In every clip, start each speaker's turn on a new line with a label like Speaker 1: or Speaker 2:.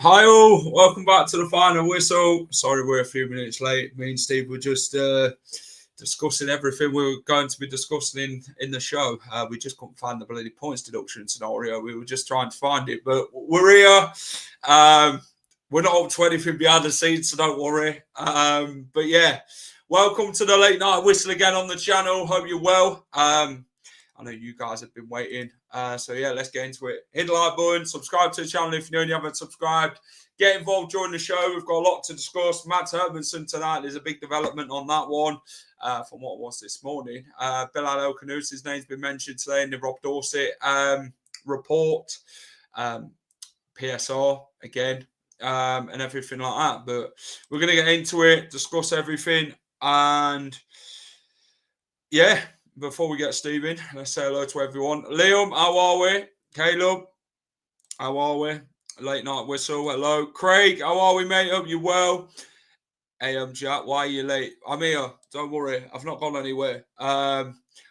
Speaker 1: Hi all, welcome back to the final whistle. Sorry we're a few minutes late. Me and Steve were just discussing everything we were going to be discussing in the show. We just couldn't find the bloody points deduction scenario. We were just trying to find it, but we're here. We're not up to anything behind the scenes, so don't worry. But yeah, welcome to the late night whistle again on the channel. Hope you're well. I know you guys have been waiting. So yeah, let's get into it. Hit the like button, subscribe to the channel if you know you haven't subscribed. Get involved during the show. We've got a lot to discuss. Matt Hermansen tonight. There's a big development on that one from what was this morning. Bilal Khannouss, his name's been mentioned today in the Rob Dorset report. PSR again, and everything like that. But we're going to get into it, discuss everything, and yeah. Before we get Steve in, let's say hello to everyone. Liam, how are we? Caleb, how are we? Late night whistle, hello. Craig, how are we, mate? Hope you're well. Jack, why are you late? I'm here. Don't worry, I've not gone anywhere.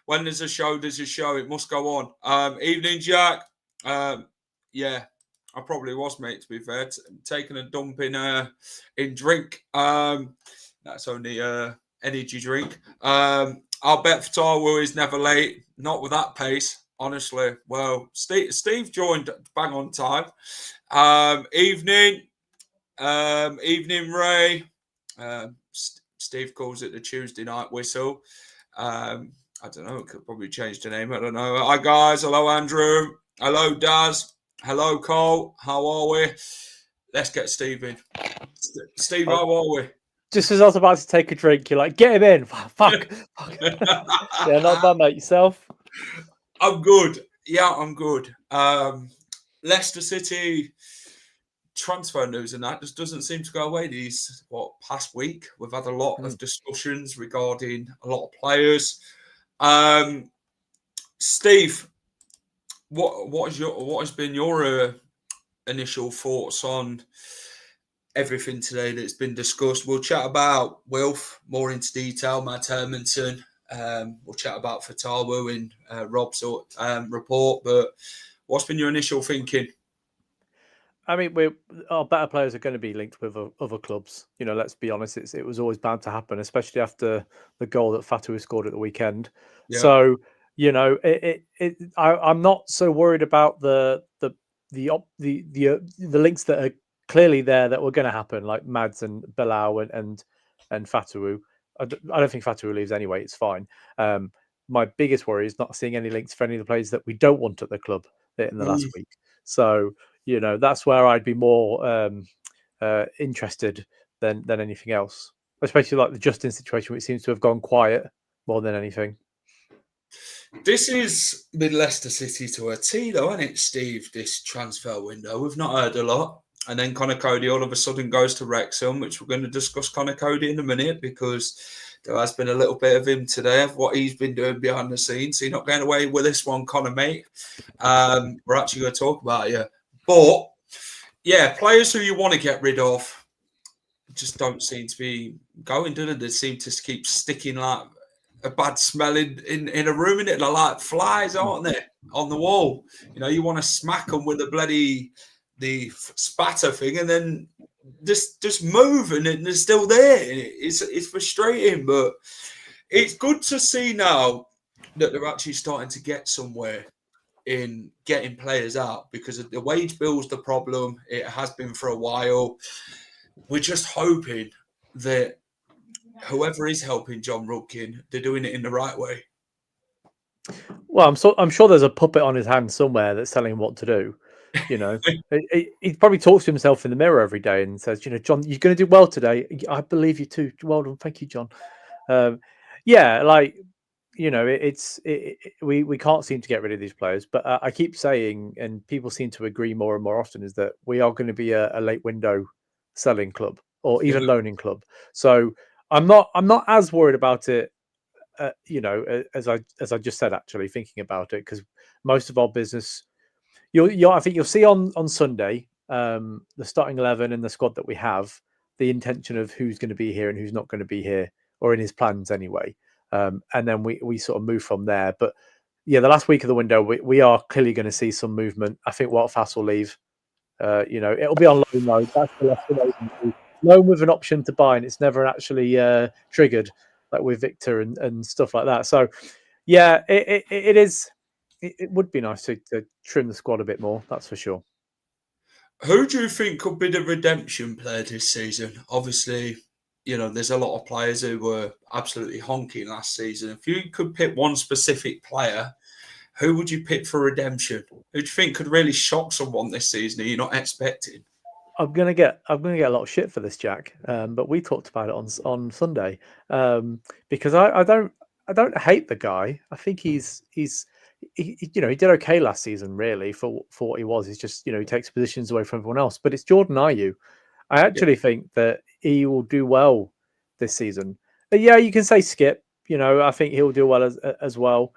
Speaker 1: When there's a show, there's a show. It must go on. Evening, Jack. Yeah, I probably was, mate, to be fair. Taking a dump in drink. That's only energy drink. I'll bet Fatawu is never late. Not with that pace, honestly. Well, Steve joined bang on time. Evening, Ray. Steve calls it the Tuesday night whistle. I don't know. It could probably change the name. I don't know. Hi, guys. Hello, Andrew. Hello, Daz. Hello, Cole. How are we? Let's get Steve in. Steve, how are we?
Speaker 2: Just as I was about to take a drink, you're like, get him in. Fuck. Yeah, not bad, mate. Yourself?
Speaker 1: I'm good. Yeah, I'm good. Leicester City transfer news and that just doesn't seem to go away these past week. We've had a lot of discussions regarding a lot of players. Steve, what has been your initial thoughts on everything today that's been discussed? We'll chat about Wilf more into detail, Matt Hermansen. We'll chat about Fatawu in Rob's report. But what's been your initial thinking?
Speaker 2: I mean, our better players are going to be linked with other clubs. You know, let's be honest. It was always bound to happen, especially after the goal that Fatawu scored at the weekend. Yeah. So, you know, I'm not so worried about the links that are clearly there that were going to happen, like Mads and Bilal and Fatawu. I don't think Fatawu leaves anyway. It's fine. My biggest worry is not seeing any links for any of the players that we don't want at the club in the last week. So, you know, that's where I'd be more interested than anything else, especially like the Justin situation, which seems to have gone quiet more than anything.
Speaker 1: This is mid Leicester City to a T, though, isn't it, Steve? This transfer window, we've not heard a lot. And then Coady all of a sudden goes to Wrexham, which we're going to discuss Coady in a minute, because there has been a little bit of him today, of what he's been doing behind the scenes. So you're not going away with this one, Connor, mate. We're actually going to talk about you. But, yeah, players who you want to get rid of just don't seem to be going, do they? They seem to keep sticking like a bad smell in a room, in it. They're like flies, aren't they, on the wall? You know, you want to smack them with the spatter thing, and then just move, and they're still there. It's frustrating, but it's good to see now that they're actually starting to get somewhere in getting players out, because the wage bill's the problem. It has been for a while. We're just hoping that whoever is helping John Rudkin, they're doing it in the right way.
Speaker 2: Well, I'm sure there's a puppet on his hand somewhere that's telling him what to do. You know, he probably talks to himself in the mirror every day and says, you know, John, you're going to do well today. I believe you too. Well done. Thank you, John. Yeah, like we can't seem to get rid of these players. But I keep saying, and people seem to agree more and more often, is that we are going to be a late window selling club or even loaning club. So I'm not as worried about it. As I just said, actually thinking about it, because most of our business, I think you'll see on Sunday, the starting 11 and the squad that we have, the intention of who's going to be here and who's not going to be here, or in his plans anyway. And then we sort of move from there. But yeah, the last week of the window, we are clearly going to see some movement. I think Waterfass will leave. It'll be on loan though. That's the Leicester way. Loan with an option to buy, and it's never actually triggered, like with Victor and stuff like that. So yeah, it is. It would be nice to trim the squad a bit more. That's for sure.
Speaker 1: Who do you think could be the redemption player this season? Obviously, there's a lot of players who were absolutely honking last season. If you could pick one specific player, who would you pick for redemption? Who do you think could really shock someone this season that you're not expecting?
Speaker 2: I'm gonna get a lot of shit for this, Jack. But we talked about it on Sunday, because I don't hate the guy. I think he did okay last season, really, for what he was. He's just, he takes positions away from everyone else. But it's Jordan Ayew. I actually think that he will do well this season. But yeah, you can say Skip. I think he'll do well as well.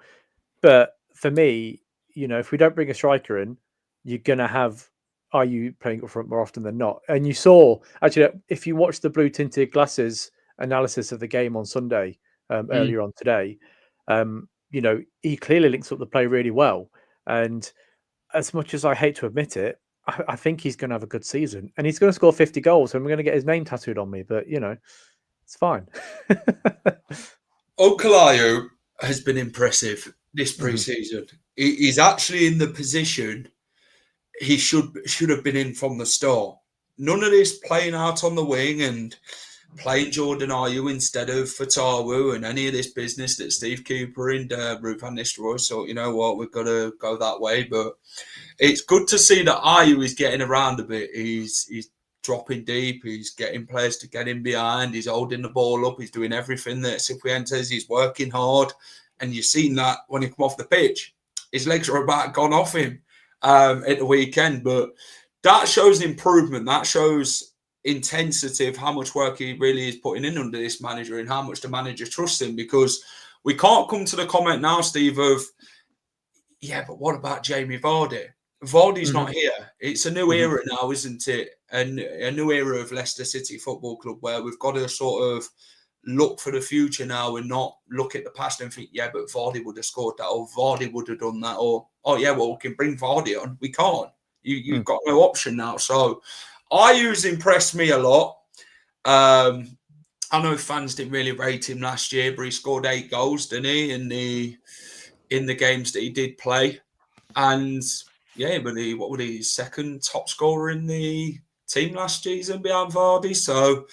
Speaker 2: But for me, if we don't bring a striker in, you're gonna have Ayew playing up front more often than not. And you saw, actually, if you watch the blue tinted glasses analysis of the game on Sunday, earlier on today, he clearly links up the play really well. And as much as I hate to admit it, I think he's going to have a good season, and he's going to score 50 goals, and we're going to get his name tattooed on me. But it's fine.
Speaker 1: Uncle Ayew has been impressive this pre-season. He's actually in the position he should have been in from the start. None of this playing out on the wing and playing Jordan Ayew instead of Fatawu and any of this business that Steve Cooper and Ruud van Nistelrooy thought, you know what, we've got to go that way. But it's good to see that Ayew is getting around a bit. He's dropping deep. He's getting players to get in behind. He's holding the ball up. He's doing everything that Cifuentes. He's working hard. And you've seen that when he come off the pitch. His legs are about gone off him at the weekend. But that shows improvement. That shows intensity of how much work he really is putting in under this manager and how much the manager trusts him, because we can't come to the comment now, Steve, of, yeah, but what about Jamie Vardy? Vardy's not here. It's a new era now, isn't it? And a new era of Leicester City Football Club where we've got to sort of look for the future now and not look at the past and think, yeah, but Vardy would have scored that, or Vardy would have done that, or, oh, yeah, well, we can bring Vardy on. We can't. You've got no option now. So Ayew's impressed me a lot. I know fans didn't really rate him last year, but he scored 8 goals, didn't he, in the games that he did play. And yeah, but what was he, second top scorer in the team last season behind Vardy? So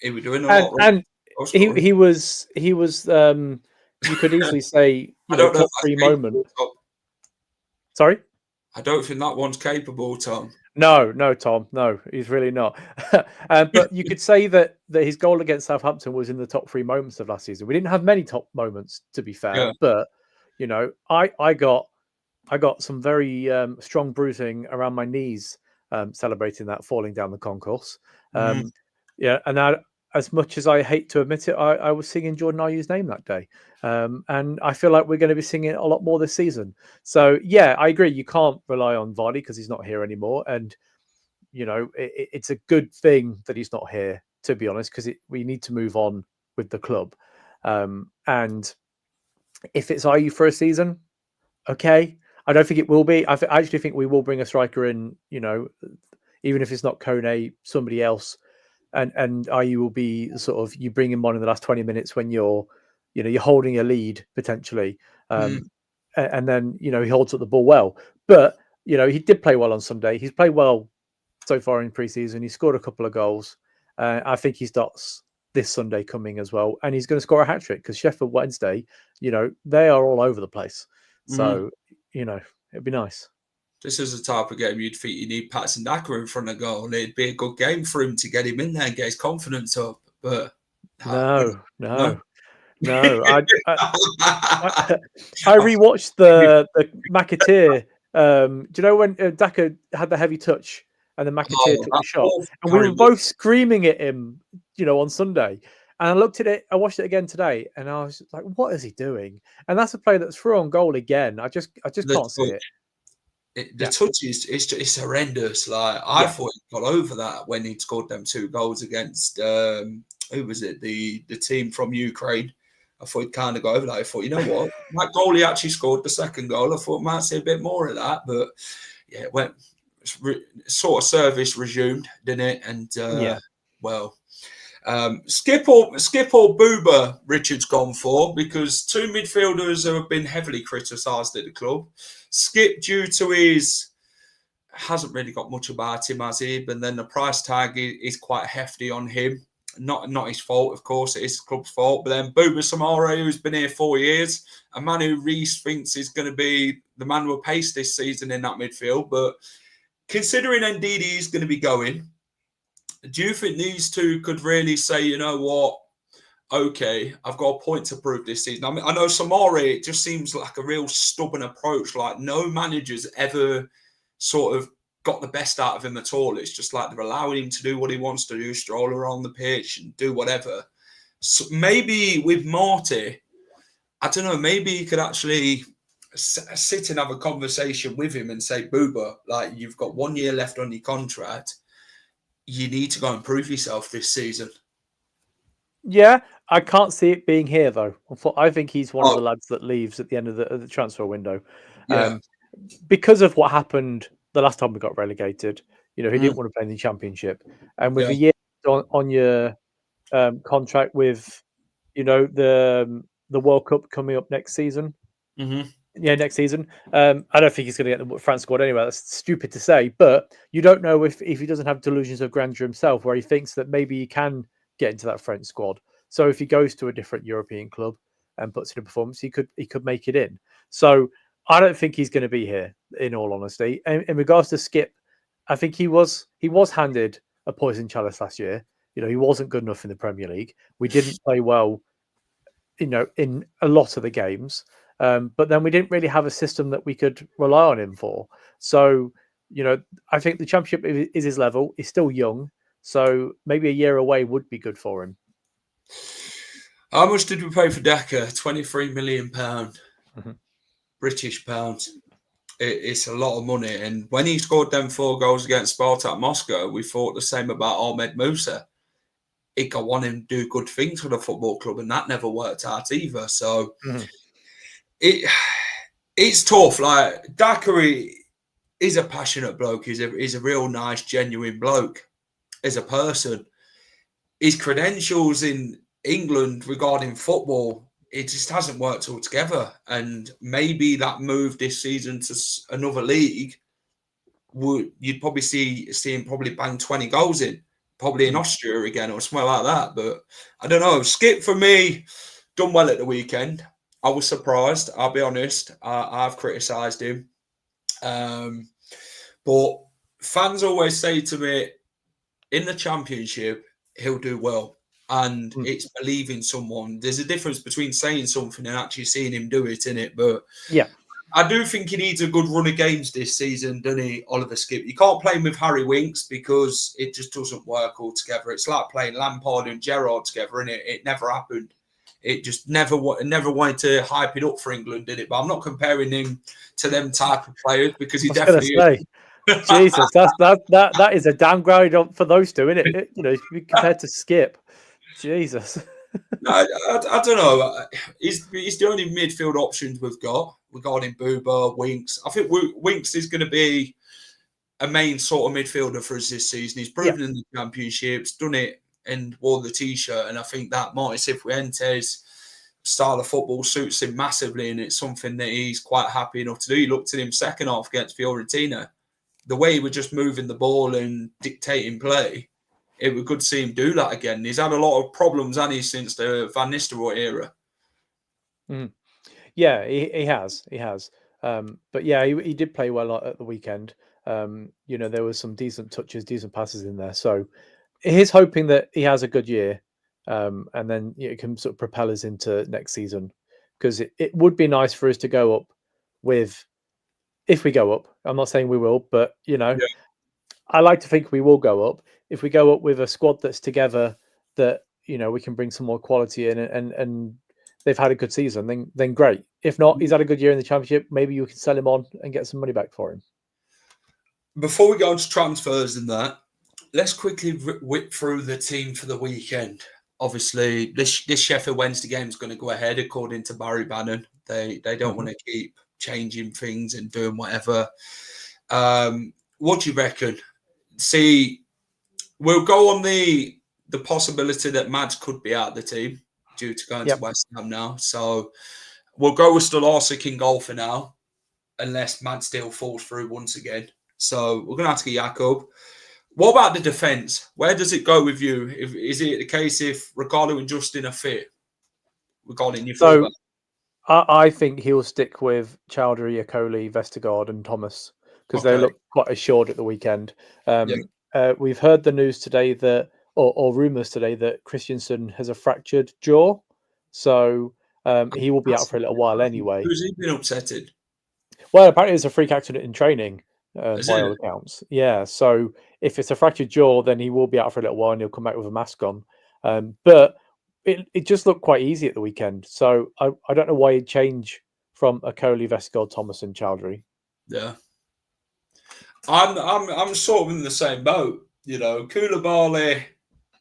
Speaker 1: he was doing a lot.
Speaker 2: And he was you could easily say top 3 moment. Sorry?
Speaker 1: I don't think that one's capable, Tom.
Speaker 2: No, Tom. No, he's really not. But you could say that his goal against Southampton was in the top 3 moments of last season. We didn't have many top moments, to be fair. Yeah. But, I got some very strong bruising around my knees celebrating that falling down the concourse. Yeah, and that, as much as I hate to admit it, I was singing Jordan Ayew's name that day. And I feel like we're going to be singing it a lot more this season. So, yeah, I agree. You can't rely on Vardy because he's not here anymore. And, it's a good thing that he's not here, to be honest, because we need to move on with the club. And if it's Ayew for a season, okay. I don't think it will be. I actually think we will bring a striker in, even if it's not Kone, somebody else. And Ayew will be sort of, you bring him on in the last 20 minutes when you're holding a lead potentially. And then, he holds up the ball well. But, he did play well on Sunday. He's played well so far in pre-season. He scored a couple of goals. I think he's got this Sunday coming as well. And he's going to score a hat-trick because Sheffield Wednesday, they are all over the place. So, it'd be nice.
Speaker 1: This is the type of game you'd think you need Patson Daka in front of goal. It'd be a good game for him to get him in there and get his confidence up. But
Speaker 2: no. No, I rewatched the McAteer. Do you know when Daka had the heavy touch and then McAteer took the shot, and we were both screaming at him, on Sunday. And I looked at it, I watched it again today, and I was like, "What is he doing?" And that's a play that's through on goal again. I just can't see it.
Speaker 1: The touch is horrendous. Like I thought he got over that when he scored them 2 goals against who was it? The team from Ukraine. I thought he'd kind of got over that. I thought, you know what, that goalie actually scored the second goal. I thought might see a bit more of that, but yeah, it went sort of service resumed, didn't it? And well. Skip or Booba Richard's gone for, because 2 midfielders who have been heavily criticised at the club. Skip due to his hasn't really got much about him, has he? But then the price tag is quite hefty on him. Not his fault, of course. It is the club's fault. But then Booba Samara, who's been here 4 years, a man who Reece thinks is going to be the man with pace this season in that midfield. But considering Ndidi is going to be going, do you think these two could really say, you know what, okay, I've got a point to prove this season? I mean, I know Samara, it just seems like a real stubborn approach. Like no manager's ever sort of got the best out of him at all. It's just like they're allowing him to do what he wants to do, stroll around the pitch and do whatever. So maybe with Marty, I don't know, maybe he could actually sit and have a conversation with him and say, Booba, like you've got 1 year left on your contract. You need to go and prove yourself this season.
Speaker 2: Yeah, I can't see it being here though. I think he's one of the lads that leaves at the end of the transfer window. Because of what happened the last time we got relegated. He didn't want to play in the Championship, and with a year on your contract with, the World Cup coming up next season.
Speaker 1: Mm-hmm.
Speaker 2: Yeah, next season. I don't think he's going to get the France squad anyway. That's stupid to say, but you don't know if he doesn't have delusions of grandeur himself, where he thinks that maybe he can get into that French squad. So if he goes to a different European club and puts in a performance, he could make it in. So I don't think he's going to be here, in all honesty. In regards to Skip, I think he was handed a poison chalice last year. He wasn't good enough in the Premier League. We didn't play well, in a lot of the games. But then we didn't really have a system that we could rely on him for. So, I think the Championship is his level. He's still young. So maybe a year away would be good for him.
Speaker 1: How much did we pay for Daka? £23 million. British pounds. It's a lot of money. And when he scored them 4 goals against Spartak Moscow, we thought the same about Ahmed Musa. He could want him to do good things for the football club, and that never worked out either. So it's tough. Like Daka is a passionate bloke. He's a real nice, genuine bloke as a person. His credentials in England regarding football, it just hasn't worked all together. And maybe that move this season to another league, you'd probably see him probably bang 20 goals in, probably in Austria again or something like that. But I don't know. Skip, for me, done well at the weekend. I was surprised, I'll be honest. I've criticised him. But fans always say to me, in the Championship, he'll do well. And it's believing someone. There's a difference between saying something and actually seeing him do it, innit? But
Speaker 2: yeah,
Speaker 1: I do think he needs a good run of games this season, doesn't he, Oliver Skip? You can't play him with Harry Winks because it just doesn't work altogether. It's like playing Lampard and Gerrard together, innit? It never happened. It just never wanted to hype it up for England, did it? But I'm not comparing him to them type of players because he definitely is.
Speaker 2: Jesus, that is a downgrade for those two, isn't it? Compared to Skip. Jesus.
Speaker 1: No, I don't know. He's the only midfield options we've got regarding Booba, Winks. I think Winks is going to be a main sort of midfielder for us this season. He's proven in the Championships, done it and wore the T-shirt. And I think that Marty Cifuentes style of football suits him massively, and it's something that he's quite happy enough to do. You looked at him second half against Fiorentina. The way he was just moving the ball and dictating play, it was good to see him do that again. He's had a lot of problems, hasn't he, since the Van Nistelrooy era?
Speaker 2: Yeah, he has. He has. But yeah, he did play well at the weekend. There was some decent touches, decent passes in there. So he's hoping that he has a good year, and then it can sort of propel us into next season. Because it would be nice for us to go up with, if we go up. I'm not saying we will, but
Speaker 1: Yeah.
Speaker 2: I like to think we will go up. If we go up with a squad that's together, that we can bring some more quality in, and they've had a good season, then great. If not, he's had a good year in the Championship. Maybe you can sell him on and get some money back for him.
Speaker 1: Before we go on to transfers and that, let's quickly whip through the team for the weekend. Obviously, this Sheffield Wednesday game is going to go ahead according to Barry Bannon. They don't want to keep changing things and doing whatever. What do you reckon? See, we'll go on the possibility that Mads could be out of the team due to going to West Ham now. So we'll go with Stolarczyk in goal for now, unless Mads still falls through once again. So we're going to have to get Jakob. What about the defence? Where does it go with you? Is it the case if Ricardo and Justin are fit regarding your fullback?
Speaker 2: I think he'll stick with Chowdhury, Akoli, Vestergaard and Thomas because they look quite assured at the weekend. We've heard the news today that, or rumours today, that Christensen has a fractured jaw. So he will be out for a little while anyway.
Speaker 1: Who's he been upsetted?
Speaker 2: Well, apparently it's a freak accident in training. By all accounts. Yeah, so if it's a fractured jaw, then he will be out for a little while and he'll come back with a mask on. But it just looked quite easy at the weekend. So I don't know why he'd change from Akoli, Vestergaard, Thomas and Chowdhury.
Speaker 1: Yeah. I'm sort of in the same boat. Koulibaly,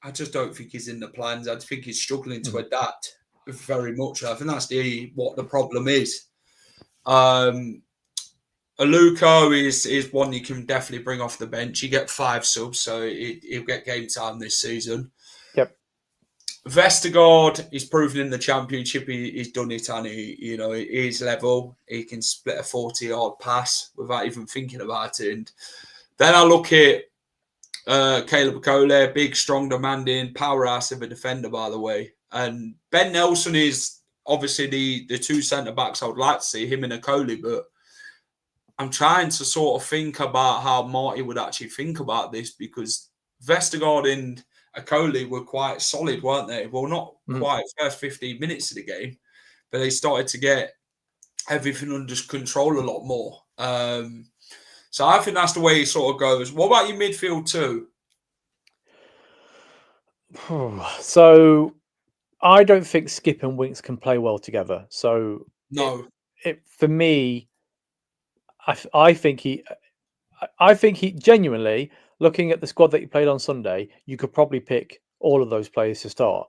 Speaker 1: I just don't think he's in the plans. I think he's struggling to adapt very much. I think that's what the problem is. Aluko is one you can definitely bring off the bench. You get 5 subs, so he'll get game time this season.
Speaker 2: Yep.
Speaker 1: Vestergaard is proven in the Championship. He's done it, and he's level. He can split a 40-yard pass without even thinking about it. And then I look at Caleb Akoli, big, strong, demanding, powerhouse of a defender, by the way. And Ben Nelson is obviously the 2 centre-backs I would like to see, him and Akoli, but I'm trying to sort of think about how Marty would actually think about this because Vestergaard and Akoli were quite solid, weren't they? Well, not quite first 15 minutes of the game, but they started to get everything under control a lot more. So I think that's the way it sort of goes. What about your midfield too?
Speaker 2: So I don't think Skip and Winks can play well together. So
Speaker 1: no,
Speaker 2: for me, I think he genuinely, looking at the squad that he played on Sunday, you could probably pick all of those players to start.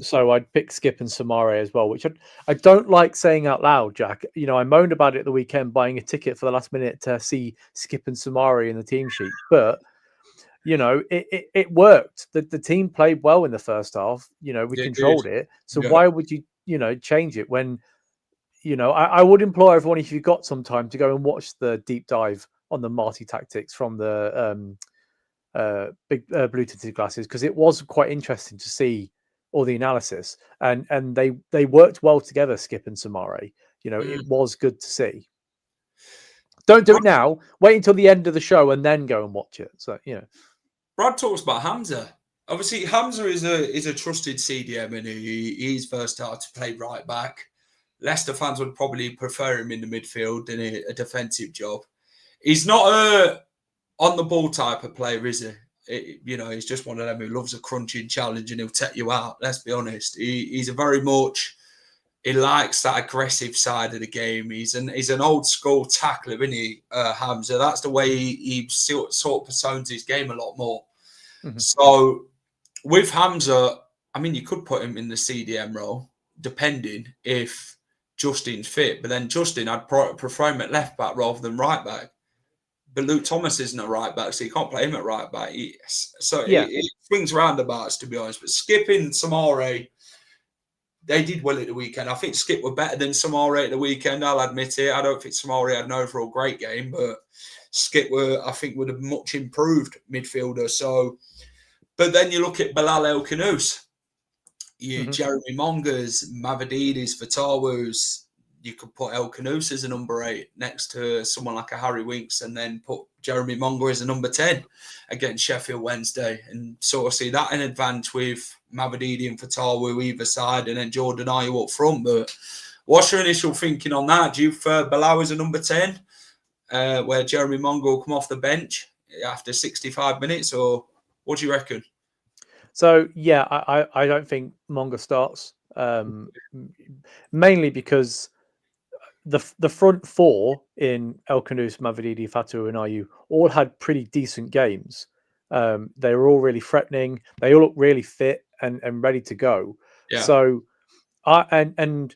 Speaker 2: So I'd pick Skip and Samare as well, which I don't like saying out loud, Jack. I moaned about it at the weekend, buying a ticket for the last minute to see Skip and Samare in the team sheet. But, it worked. The team played well in the first half. We controlled it. So why would you, change it when... I would implore everyone, if you've got some time, to go and watch the deep dive on the Marty tactics from the big blue tinted glasses, because it was quite interesting to see all the analysis, and they worked well together, Skip and Samare. It was good to see. Don't do it now. Wait until the end of the show and then go and watch it. So
Speaker 1: Brad talks about Hamza. Obviously, Hamza is a trusted CDM, and he's versatile to play right back. Leicester fans would probably prefer him in the midfield than a defensive job. He's not a on-the-ball type of player, is he? He's just one of them who loves a crunching challenge and he'll take you out. Let's be honest. He's a very much... He likes that aggressive side of the game. He's an old-school tackler, isn't he, Hamza? That's the way he sort of personas his game a lot more. Mm-hmm. So, with Hamza, you could put him in the CDM role, depending if Justin's fit, but then Justin, I'd prefer him at left back rather than right back. But Luke Thomas isn't a right back, so you can't play him at right back. It swings roundabouts, to be honest. But Skip and Samare, they did well at the weekend. I think Skip were better than Samare at the weekend. I'll admit it. I don't think Samare had an overall great game, but Skip would have much improved midfielder. So, but then you look at Bilal El Khannouss. Jeremy Mongers, Mavridis, Fatawus, you could put El Khannouss as a number 8 next to someone like a Harry Winks, and then put Jeremy Mongo as a number 10 against Sheffield Wednesday, and sort of see that in advance with Ndidi and Fatawu either side, and then Jordan Ayew up front. But what's your initial thinking on that? Do you prefer Bilal as a number 10, where Jeremy Mongo will come off the bench after 65 minutes, or what do you reckon?
Speaker 2: So yeah, I don't think Mongo starts, mainly because the front four in El Khannouss, Ndidi, Fatawu, and Ayew all had pretty decent games. They were all really threatening. They all look really fit and ready to go.
Speaker 1: Yeah.
Speaker 2: So, and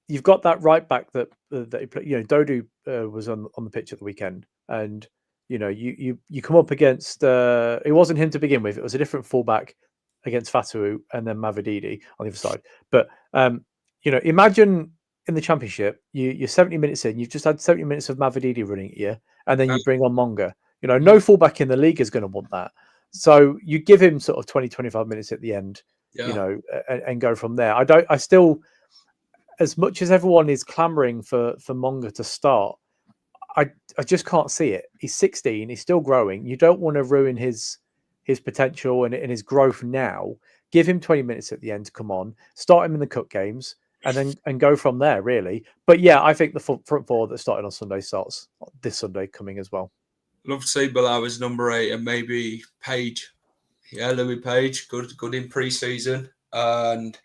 Speaker 2: you've got that right back that he played. Dodu was on the pitch at the weekend, and you come up against. It wasn't him to begin with. It was a different fullback against Fatawu, and then Ndidi on the other side. But imagine in the Championship, you're 70 minutes in. You've just had 70 minutes of Ndidi running at you, and then you bring on Mongo. No fullback in the league is going to want that. So you give him sort of 20, 25 minutes at the end, and go from there. I still, as much as everyone is clamoring for Mongo to start, I just can't see it. He's 16. He's still growing. You don't want to ruin his potential and his growth now. Give him 20 minutes at the end to come on, start him in the cup games, and go from there, really. But yeah, I think the front four that started on Sunday starts this Sunday coming as well.
Speaker 1: Love to see Bilal as number 8, and maybe Page. Yeah, Louis Page, good in pre-season. And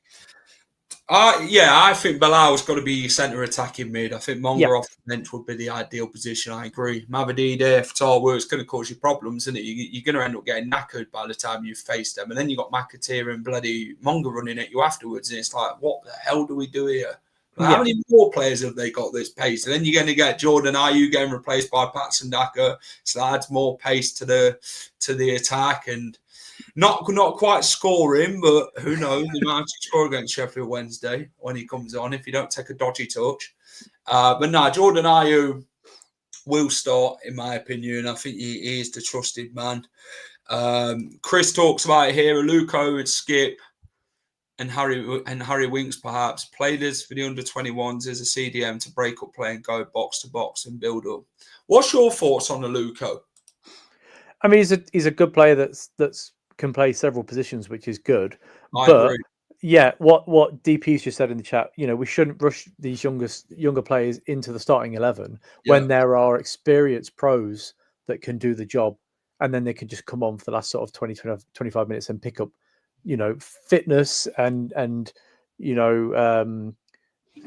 Speaker 1: I think Bilal's got to be centre attacking mid. I think Mongo off the bench would be the ideal position. I agree. Ndidi, Fatawu, it's going to cause you problems, isn't it? You're going to end up getting knackered by the time you've faced them. And then you got McAteer and bloody Mongo running at you afterwards. And it's like, what the hell do we do here? How many more players have they got this pace? And then you're going to get Jordan Ayew getting replaced by Patson Daka. So that adds more pace to the attack, and not quite scoring, but who knows? He might score against Sheffield Wednesday when he comes on if you don't take a dodgy touch. But no, Jordan Ayew will start, in my opinion. I think he is the trusted man. Chris talks about it here. Aluko would skip, and Harry Winks perhaps played as for the under-21s as a CDM to break up play and go box to box and build up. What's your thoughts on Aluko?
Speaker 2: I mean, he's a good player that's can play several positions, which is good.
Speaker 1: I agree.
Speaker 2: Yeah, what DP's just said in the chat, we shouldn't rush these younger players into the starting 11 when there are experienced pros that can do the job, and then they can just come on for the last sort of 20, 25 minutes and pick up, fitness and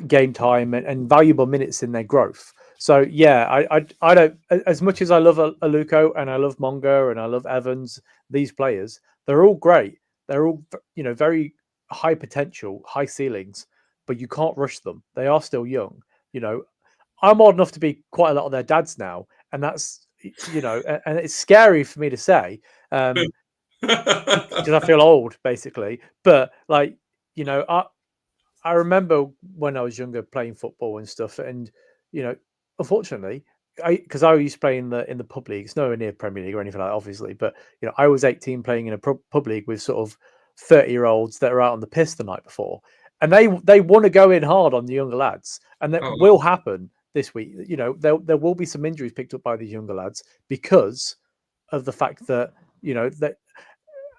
Speaker 2: game time and valuable minutes in their growth. So yeah, I don't, as much as I love Aluko and I love Mongo and I love Evans, these players, they're all great. They're all, very high potential, high ceilings, but you can't rush them. They are still young. I'm old enough to be quite a lot of their dads now, and that's, and it's scary for me to say, because I feel old basically. But I remember when I was younger playing football and stuff, and unfortunately, because I used to play in the pub league. It's nowhere near Premier League or anything like that, obviously. But I was 18 playing in a pub league with sort of 30-year-olds that are out on the piss the night before, and they want to go in hard on the younger lads, and that will happen this week. There will be some injuries picked up by these younger lads because of the fact that that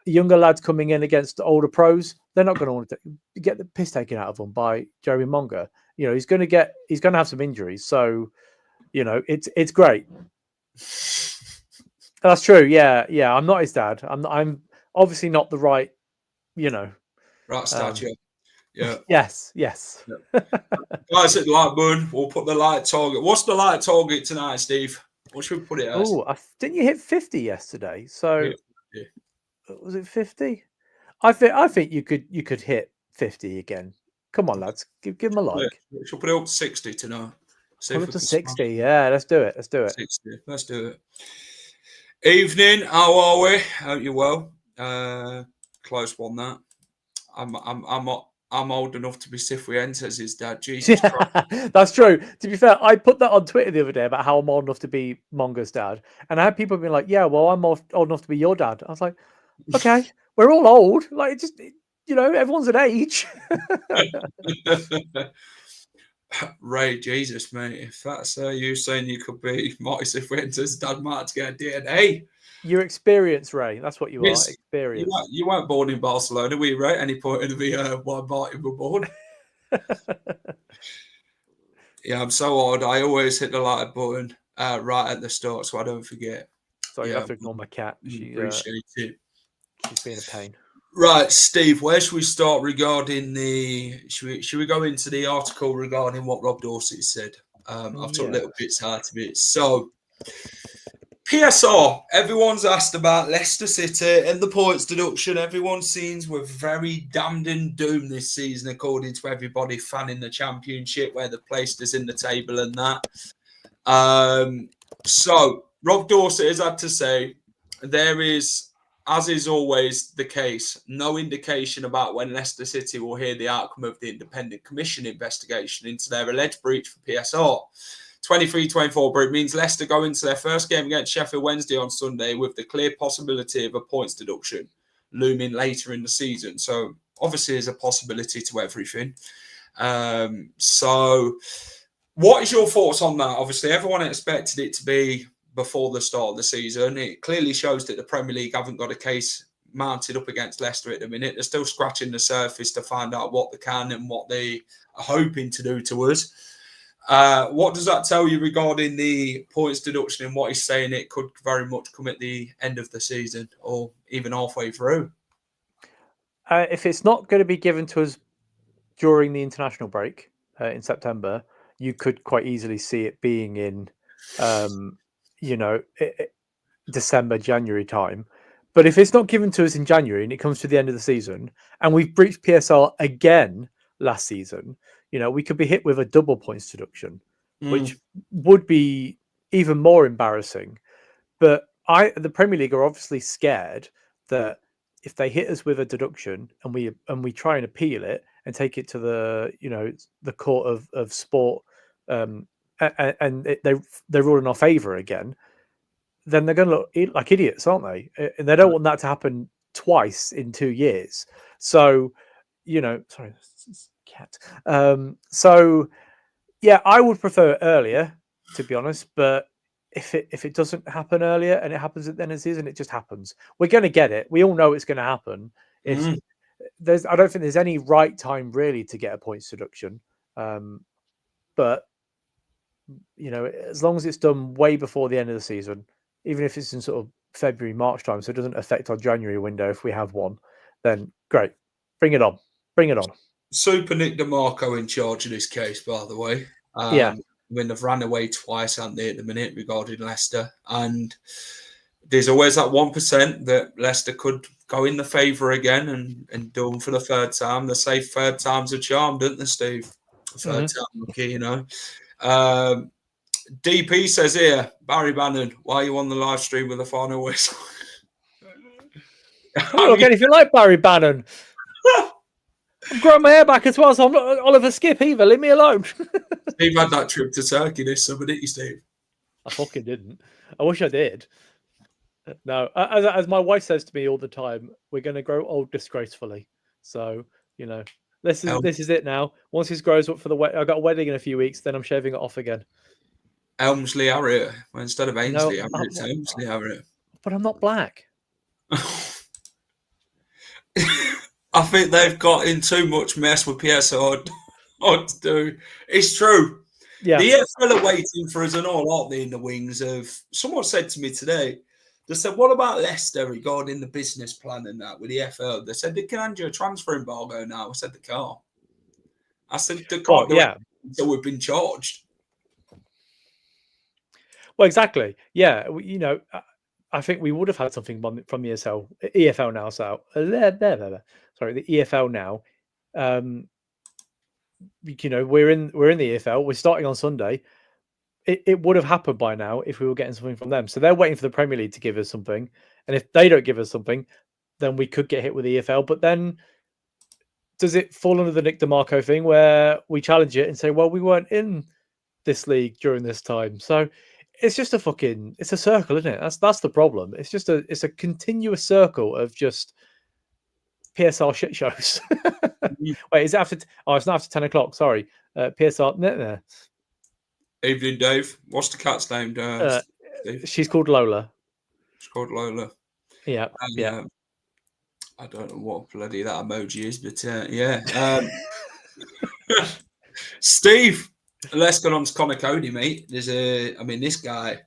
Speaker 2: younger lads coming in against older pros, they're not going to want to get the piss taken out of them by Jeremy Mongo. He's going to have some injuries. So, it's great. That's true. Yeah. I'm not his dad. I'm obviously not the right,
Speaker 1: right statue. Yeah.
Speaker 2: Yes.
Speaker 1: Guys at the like button, we'll put the light target. What's the light target tonight, Steve? What should we put it as?
Speaker 2: Oh, didn't you hit 50 yesterday? So was it 50? I think you could hit 50 again. Come on, lads, give them a like.
Speaker 1: Should put it up to 60 tonight.
Speaker 2: Put it to 60. Yeah, let's do it.
Speaker 1: 60. Let's do it. Evening. How are we? Hope you're well. Close one. That. I'm old enough to be Sifwian, says his dad. Jesus Christ.
Speaker 2: That's true. To be fair, I put that on Twitter the other day about how I'm old enough to be Mongo's dad. And I had people being like, yeah, well, I'm old enough to be your dad. I was like, okay, we're all old. Like, everyone's an age.
Speaker 1: Ray, Jesus, mate, if that's you saying you could be Marty Cifuentes' dad, might get a DNA.
Speaker 2: You're experienced, Ray. That's what you are.
Speaker 1: It's,
Speaker 2: Experienced.
Speaker 1: you weren't born in Barcelona, were you, Ray? At any point in the why Martin were born? Yeah, I'm so old. I always hit the like button right at the start, so I don't forget.
Speaker 2: Sorry, you
Speaker 1: Yeah,
Speaker 2: have to ignore my cat.
Speaker 1: appreciate it.
Speaker 2: She's being a pain.
Speaker 1: Right, Steve, where should we start regarding the... Should we go into the article regarding what Rob Dorsett said? I've took little bits out of it. So, PSR, everyone's asked about Leicester City and the points deduction. Everyone seems we're very damned and doomed this season, according to everybody fanning the Championship, where they've placed us in the table and that. So, Rob Dorsett has had to say there is, as is always the case, no indication about when Leicester City will hear the outcome of the Independent Commission investigation into their alleged breach for PSR. 23-24, but it means Leicester go into their first game against Sheffield Wednesday on Sunday with the clear possibility of a points deduction looming later in the season. So obviously there's a possibility to everything. So what is your thoughts on that? Obviously everyone expected it to be before the start of the season. It clearly shows that the Premier League haven't got a case mounted up against Leicester at the minute. They're still scratching the surface to find out what they can and what they are hoping to do to us. What does that tell you regarding the points deduction and what he's saying it could very much come at the end of the season or even halfway through?
Speaker 2: If it's not going to be given to us during the international break in September, you could quite easily see it being in, December, January time. But if it's not given to us in January and it comes to the end of the season and we've breached PSR again last season, we could be hit with a double points deduction, which would be even more embarrassing. But the Premier League are obviously scared that if they hit us with a deduction and we try and appeal it and take it to the court of sport, and they rule in our favour again, then they're going to look like idiots, aren't they? And they don't want that to happen twice in 2 years. So, sorry, cat. So, yeah, I would prefer it earlier, to be honest. But if it doesn't happen earlier and it happens at the end of the season, it just happens. We're going to get it. We all know it's going to happen. I don't think there's any right time really to get a points deduction. But as long as it's done way before the end of the season, even if it's in sort of February, March time, so it doesn't affect our January window if we have one, then great. Bring it on. Bring it on.
Speaker 1: Super Nick DeMarco in charge of this case, by the way.
Speaker 2: Yeah.
Speaker 1: When they've ran away twice, haven't they, at the minute regarding Leicester? And there's always that 1% that Leicester could go in the favour again and do them for the third time. They say third time's a charm, don't they, Steve? Third time lucky, DP says here, Barry Bannon, why are you on the live stream with a final whistle?
Speaker 2: I don't look anything like Barry Bannon. I'm growing my hair back as well, so I'm not Oliver Skip either. Leave me alone.
Speaker 1: Steve had that trip to Turkey this summer, didn't you, Steve?
Speaker 2: I fucking didn't. I wish I did. No, as my wife says to me all the time, we're going to grow old disgracefully. So, this is it now. Once this grows up for the wedding, I've got a wedding in a few weeks, then I'm shaving it off again.
Speaker 1: Elmsley Harriet. Well, instead of Ainsley Harriet, it's Elmsley Harriet.
Speaker 2: But I'm not black.
Speaker 1: I think they've got in too much mess with PSR what to do. It's true. Yeah. The EFL are waiting for us and all, aren't they, in the wings of... Someone said to me today, they said, what about Leicester regarding the business plan and that with the EFL? They said, they can hand you a transfer embargo now. I said, they can't. I said, they can't do it until we've been charged.
Speaker 2: Well, exactly. Yeah, I think we would have had something from the EFL now. So, sorry, the EFL now. We're in the EFL. We're starting on Sunday. It would have happened by now if we were getting something from them. So they're waiting for the Premier League to give us something, and if they don't give us something, then we could get hit with the EFL. But then, does it fall under the Nick DeMarco thing where we challenge it and say, well, we weren't in this league during this time, so it's just it's a circle, isn't it? That's the problem. It's a continuous circle of just PSR shit shows.
Speaker 1: Mm.
Speaker 2: Wait, is it after? It's not after 10 o'clock. Sorry, PSR. No.
Speaker 1: Evening, Dave. What's the cat's name? Steve?
Speaker 2: She's called Lola.
Speaker 1: It's called Lola.
Speaker 2: Yeah, yeah.
Speaker 1: I don't know what bloody that emoji is, but yeah. Steve, let's get on to Connor Coady, mate. This guy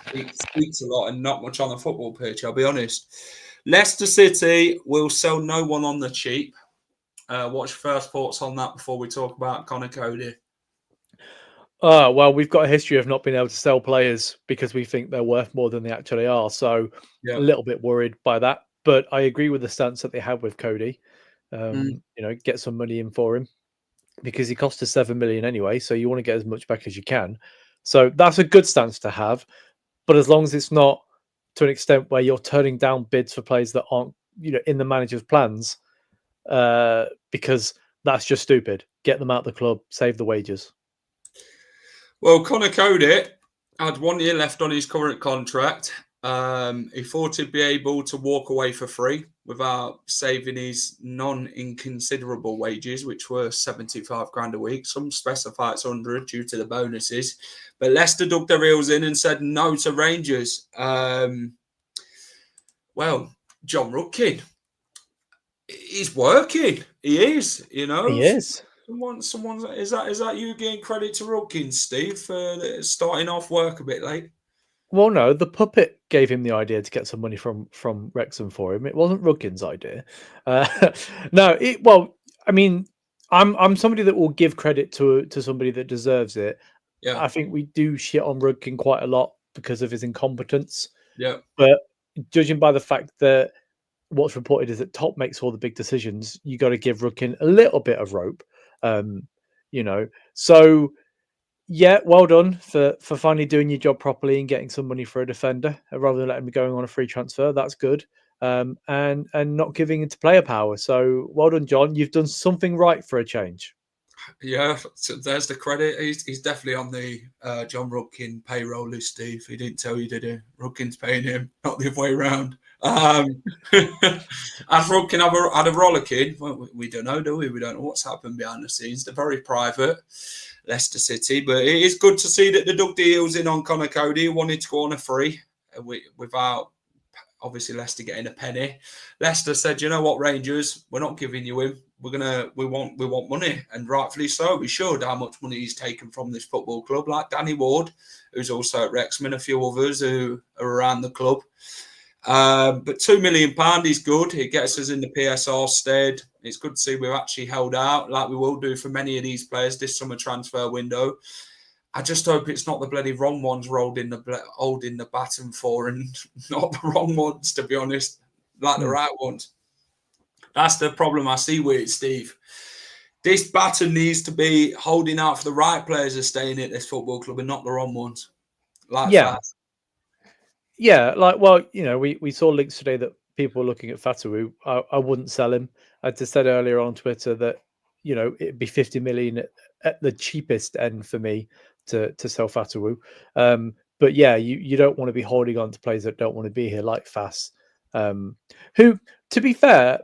Speaker 1: speaks a lot and not much on the football pitch, I'll be honest. Leicester City will sell no one on the cheap. What's your first thoughts on that before we talk about Connor Coady?
Speaker 2: Well, we've got a history of not being able to sell players because we think they're worth more than they actually are. So a little bit worried by that. But I agree with the stance that they have with Coady. Get some money in for him because he cost us 7 million anyway. So you want to get as much back as you can. So that's a good stance to have. But as long as it's not to an extent where you're turning down bids for players that aren't, in the manager's plans, because that's just stupid. Get them out of the club, save the wages.
Speaker 1: Well, Connor Coady had 1 year left on his current contract. He thought he'd be able to walk away for free without saving his non-inconsiderable wages, which were 75 grand a week. Some specify it's 100 due to the bonuses. But Leicester dug their heels in and said no to Rangers. John Rutkin, he's working. He is,
Speaker 2: He is.
Speaker 1: Someone's is that you giving credit to Rutkin, Steve, for starting off work a bit late? Well,
Speaker 2: no, the puppet gave him the idea to get some money from Wrexham for him. It wasn't Rutkin's idea. I'm somebody that will give credit to somebody that deserves it.
Speaker 1: Yeah.
Speaker 2: I think we do shit on Rutkin quite a lot because of his incompetence.
Speaker 1: Yeah.
Speaker 2: But judging by the fact that what's reported is that Top makes all the big decisions, you got to give Rutkin a little bit of rope. So yeah, well done for finally doing your job properly and getting some money for a defender rather than letting him going on a free transfer. That's good. And not giving into player power. So well done, John. You've done something right for a change.
Speaker 1: Yeah, so there's the credit. He's definitely on the John Rutkin payroll list, Steve. He didn't tell you, did he? Rutkin's paying him, not the other way around. Has Rutkin had a rollicking? Well, we don't know, do we? We don't know what's happened behind the scenes. They're very private, Leicester City. But it is good to see that they dug the heels in on Connor Coady, who wanted to go on a free without obviously Leicester getting a penny. Leicester said, you know what, Rangers, we're not giving you him. We want money, and rightfully so. We showed how much money he's taken from this football club, like Danny Ward, who's also at Wrexham, and a few others who are around the club. But £2 million is good. It gets us in the PSR stead. It's good to see we've actually held out, like we will do for many of these players this summer transfer window. I just hope it's not the bloody wrong ones holding the baton for, and not the wrong ones, to be honest, like the right ones. That's the problem I see with it, Steve. This baton needs to be holding out for the right players of staying at this football club and not the wrong ones.
Speaker 2: Yeah, we saw links today that people were looking at Fatawu. I wouldn't sell him. I just said earlier on Twitter that, it'd be 50 million at the cheapest end for me to sell Fatawu. But yeah, you don't want to be holding on to players that don't want to be here, like Fass, who, to be fair,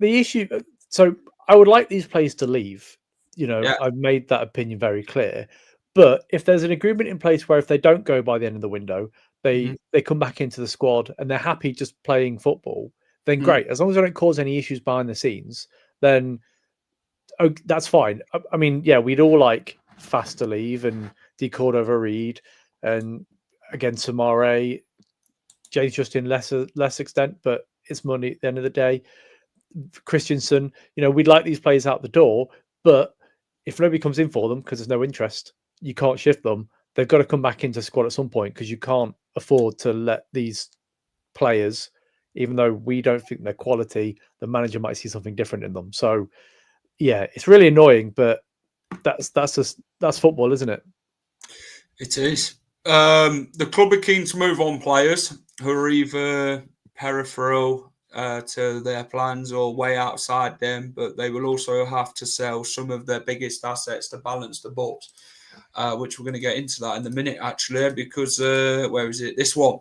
Speaker 2: the issue. So I would like these players to leave. I've made that opinion very clear. But if there's an agreement in place where if they don't go by the end of the window, they come back into the squad and they're happy just playing football, then great. As long as they don't cause any issues behind the scenes, then that's fine. I mean, yeah, we'd all like Fass to leave and Cordova Reed, and again Samare, James Justin less extent, but it's money at the end of the day. Christensen, we'd like these players out the door, but if nobody comes in for them because there's no interest, you can't shift them. They've got to come back into squad at some point because you can't afford to let these players, even though we don't think they're quality, the manager might see something different in them. So yeah, it's really annoying, but that's football, isn't it?
Speaker 1: It is. The club are keen to move on players who are either peripheral to their plans or way outside them, but they will also have to sell some of their biggest assets to balance the books, which we're going to get into that in a minute, actually, because where is it? This one.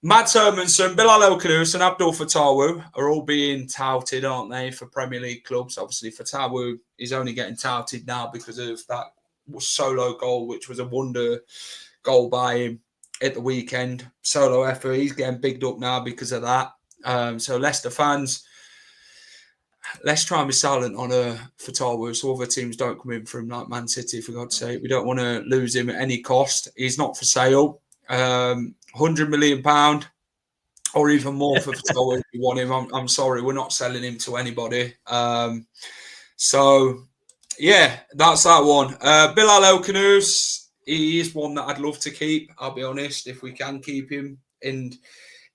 Speaker 1: Matt Hermansen, Bilal Khannouss and Abdul Fatawu are all being touted, aren't they, for Premier League clubs? Obviously, Fatawu is only getting touted now because of that solo goal, which was a wonder goal by him at the weekend. Solo effort. He's getting bigged up now because of that. So Leicester fans, let's try and be silent on Fatawu so other teams don't come in for him like Man City, for God's sake. We don't want to lose him at any cost. He's not for sale. £100 million or even more for Fatawu if you want him. I'm sorry, we're not selling him to anybody. So, yeah, that's that one. Bilal Khannouss, he is one that I'd love to keep, I'll be honest, if we can keep him. And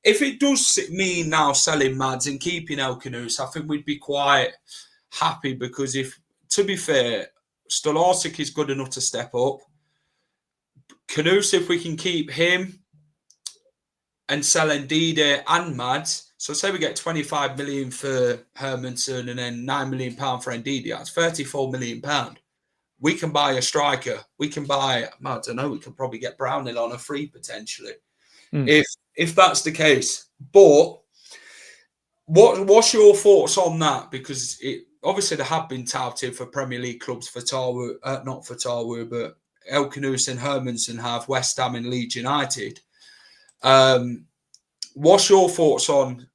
Speaker 1: if it does mean now selling Mads and keeping Khannouss, I think we'd be quite happy because to be fair, Stolarczyk is good enough to step up. Khannouss, if we can keep him and sell Ndidi and Mads, so say we get 25 million for Hermansen and then £9 million for Ndidi, that's £34 million. We can buy a striker. We can buy, I don't know, we can probably get Brownhill on a free potentially. If that's the case. But what's your thoughts on that? Because obviously they have been touted for Premier League clubs, Fatawu, not Fatawu, but Khannouss and Hermansen have West Ham and Leeds United. What's your thoughts on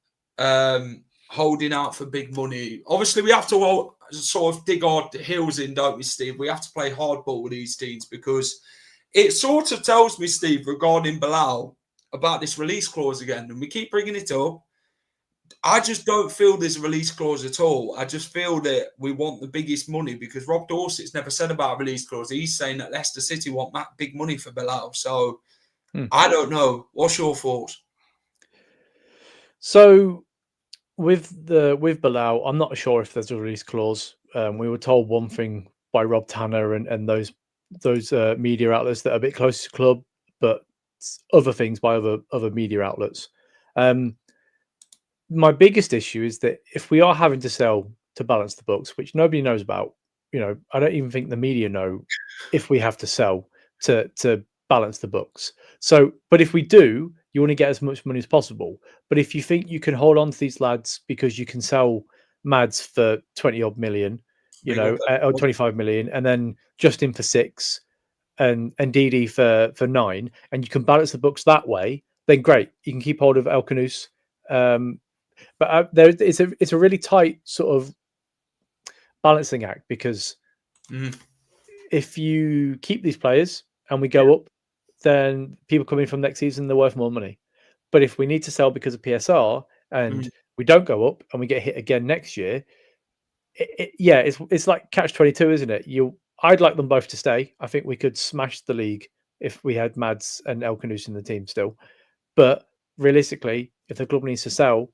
Speaker 1: holding out for big money? Obviously, we have to sort of dig our heels in, don't we, Steve? We have to play hardball with these teams because it sort of tells me, Steve, regarding Bilal about this release clause again, and we keep bringing it up. I just don't feel there's a release clause at all. I just feel that we want the biggest money because Rob Dorsett's never said about a release clause. He's saying that Leicester City want big money for Bilal. So I don't know. What's your thoughts?
Speaker 2: So with Bilal, I'm not sure if there's a release clause. We were told one thing by Rob Tanner and those media outlets that are a bit close to the club, but other things by other media outlets. My biggest issue is that if we are having to sell to balance the books, which nobody knows about, I don't even think the media know if we have to sell to balance the books. So, but if we do, you want to get as much money as possible. But if you think you can hold on to these lads because you can sell Mads for 20 odd million, or 25 million, and then Justin for 6 and Ndidi for 9, and you can balance the books that way, then great. You can keep hold of Khannouss. But it's a really tight sort of balancing act because if you keep these players and we go up, then people coming from next season, they're worth more money. But if we need to sell because of PSR and we don't go up and we get hit again next year, it's like catch-22, isn't it? I'd like them both to stay. I think we could smash the league if we had Mads and Khannouss in the team still. But realistically, if the club needs to sell,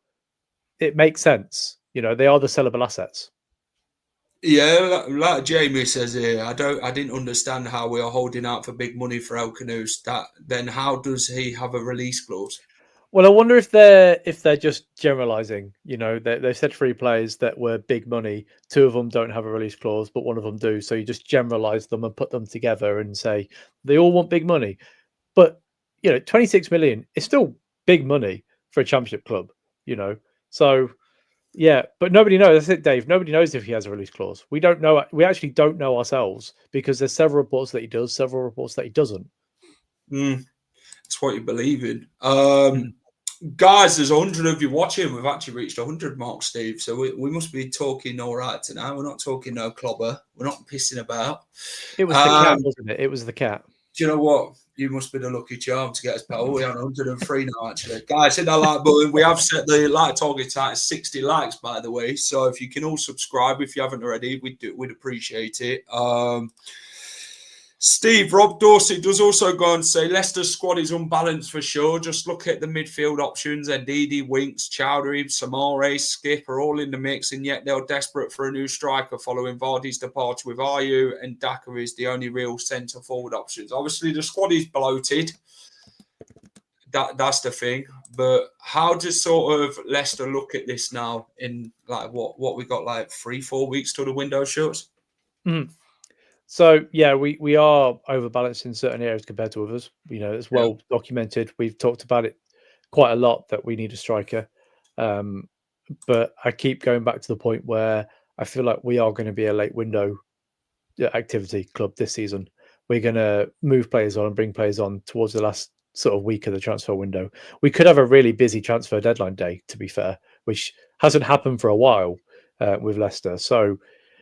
Speaker 2: it makes sense. They are the sellable assets.
Speaker 1: Yeah, like Jamie says here, I didn't understand how we are holding out for big money for Khannouss. Then how does he have a release clause?
Speaker 2: Well, I wonder if they're just generalising. They've said 3 players that were big money. 2 of them don't have a release clause, but 1 of them do. So you just generalise them and put them together and say they all want big money. But 26 million is still big money for a championship club. So yeah, but nobody knows. That's it, Dave. Nobody knows if he has a release clause. We don't know. We actually don't know ourselves because there's several reports that he does, several reports that he doesn't.
Speaker 1: That's what you believe in. Guys, there's 100 of you watching. We've actually reached 100 mark, Steve. So we must be talking all right tonight. We're not talking no clobber. We're not pissing about.
Speaker 2: It was the cat, wasn't it? It was the cat.
Speaker 1: Do you know what? You must be the lucky charm to get us pal. We're on 103 now, actually. Guys, hit that like button. We have set the like target at 60 likes, by the way. So if you can all subscribe if you haven't already, we'd appreciate it. Steve, Rob Dorsey does also go and say Leicester's squad is unbalanced for sure. Just look at the midfield options. Ndidi, Winks, Chowdhury, Samare, Skip are all in the mix, and yet they're desperate for a new striker following Vardy's departure with Ayew, and Daka is the only real centre-forward options. Obviously, the squad is bloated. That's the thing. But how does sort of Leicester look at this now in like what we got like 3-4 weeks till the window shuts?
Speaker 2: So yeah, we are overbalanced in certain areas compared to others. It's well documented. We've talked about it quite a lot that we need a striker. But I keep going back to the point where I feel like we are going to be a late window activity club this season. We're going to move players on and bring players on towards the last sort of week of the transfer window. We could have a really busy transfer deadline day, to be fair, which hasn't happened for a while with Leicester. So,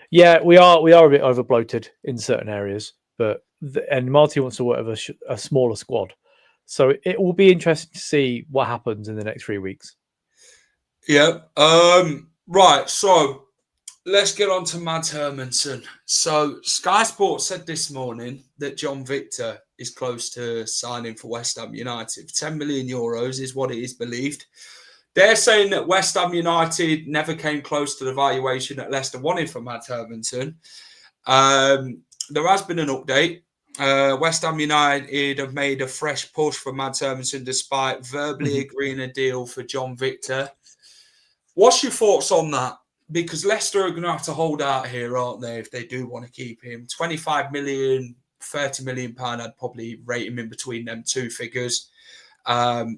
Speaker 2: yeah, we are a bit over bloated in certain areas, and Marty wants to work with a smaller squad. So it will be interesting to see what happens in the next 3 weeks.
Speaker 1: Yeah. Right. So let's get on to Mads Hermansen. So Sky Sports said this morning that John Victor is close to signing for West Ham United. 10 million euros is what it is believed. They're saying that West Ham United never came close to the valuation that Leicester wanted for Mads Hermansen. There has been an update. West Ham United have made a fresh push for Mads Hermansen despite verbally agreeing a deal for John Victor. What's your thoughts on that? Because Leicester are going to have to hold out here, aren't they, if they do want to keep him? 25 million, 30 million pound, I'd probably rate him in between them two figures.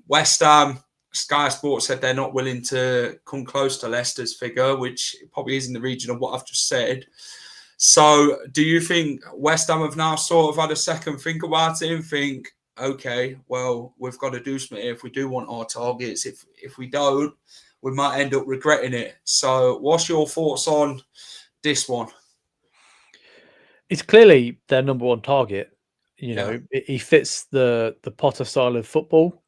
Speaker 1: West Ham, Sky Sports said they're not willing to come close to Leicester's figure, which probably is in the region of what I've just said. So do you think West Ham have now sort of had a second think about it and think, okay, well, we've got to do something if we do want our targets. If we don't, we might end up regretting it. So what's your thoughts on this one?
Speaker 2: It's clearly their number one target. You know, he fits the Potter style of football.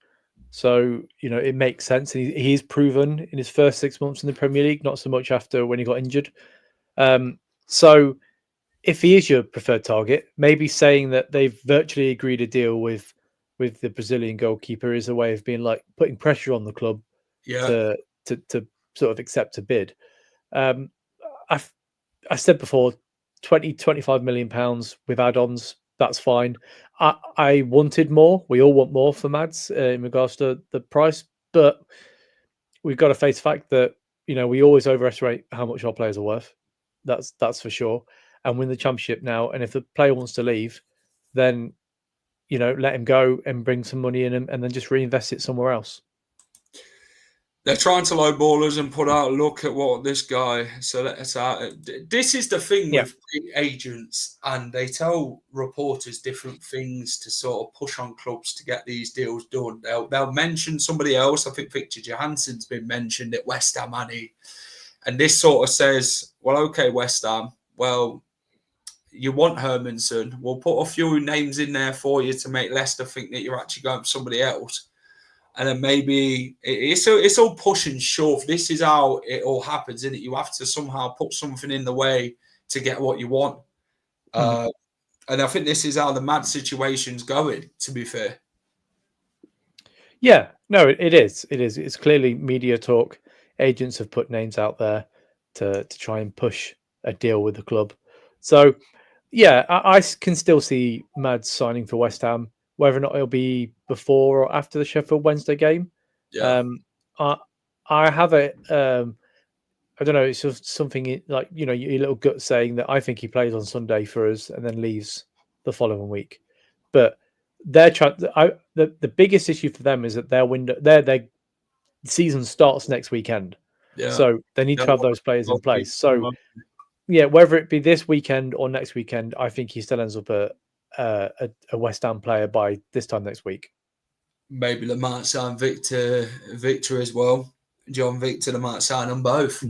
Speaker 2: So, you know, it makes sense. He's proven in his first 6 months in the Premier League, not so much after when he got injured. So if he is your preferred target, maybe saying that they've virtually agreed a deal with the Brazilian goalkeeper is a way of being like putting pressure on the club to sort of accept a bid. I said before, 25 million pounds with add-ons, that's fine. I wanted more. We all want more for Mads in regards to the price, but we've got to face the fact that, you know, we always overestimate how much our players are worth. That's for sure. And win the championship now. And if the player wants to leave, then, you know, let him go and bring some money in and then just reinvest it somewhere else.
Speaker 1: They're trying to lowball us and put out, look at what this guy. So this is the thing with agents, and they tell reporters different things to sort of push on clubs to get these deals done. They'll mention somebody else. I think Victor Johansson's been mentioned at West Ham, and this sort of says, well, okay, West Ham, well, you want Hermansen. We'll put a few names in there for you to make Leicester think that you're actually going for somebody else. And then maybe it's all push and shove. This is how it all happens, isn't it? You have to somehow put something in the way to get what you want. And I think this is how the Mad situation's going, to be fair.
Speaker 2: Yeah, no, it is. It is. It's clearly media talk. Agents have put names out there to try and push a deal with the club. So, yeah, I can still see Mads signing for West Ham. Whether or not it'll be before or after the Sheffield Wednesday game.
Speaker 1: Yeah.
Speaker 2: I have I don't know, it's just something like, you know, your little gut saying that I think he plays on Sunday for us and then leaves the following week. But the biggest issue for them is that their season starts next weekend.
Speaker 1: Yeah.
Speaker 2: So they need to have those players in place. So yeah, whether it be this weekend or next weekend, I think he still ends up a West Ham player by this time next week.
Speaker 1: Maybe they might sign Victor as well. John Victor, they might sign them both.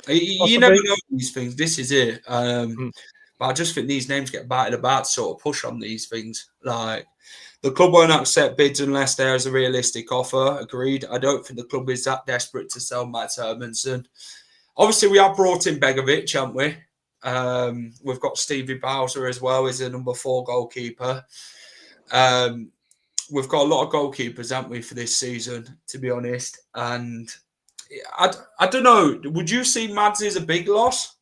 Speaker 1: You never know these things. This is it. But I just think these names get batted about to sort of push on these things. Like, the club won't accept bids unless there is a realistic offer. Agreed. I don't think the club is that desperate to sell Mads Hermansen. Obviously, we have brought in Begovic, haven't we? We've got Stevie Bowser as well as a number 4 goalkeeper. We've got a lot of goalkeepers, haven't we, for this season, to be honest. And I don't know. Would you see Mads as a big loss?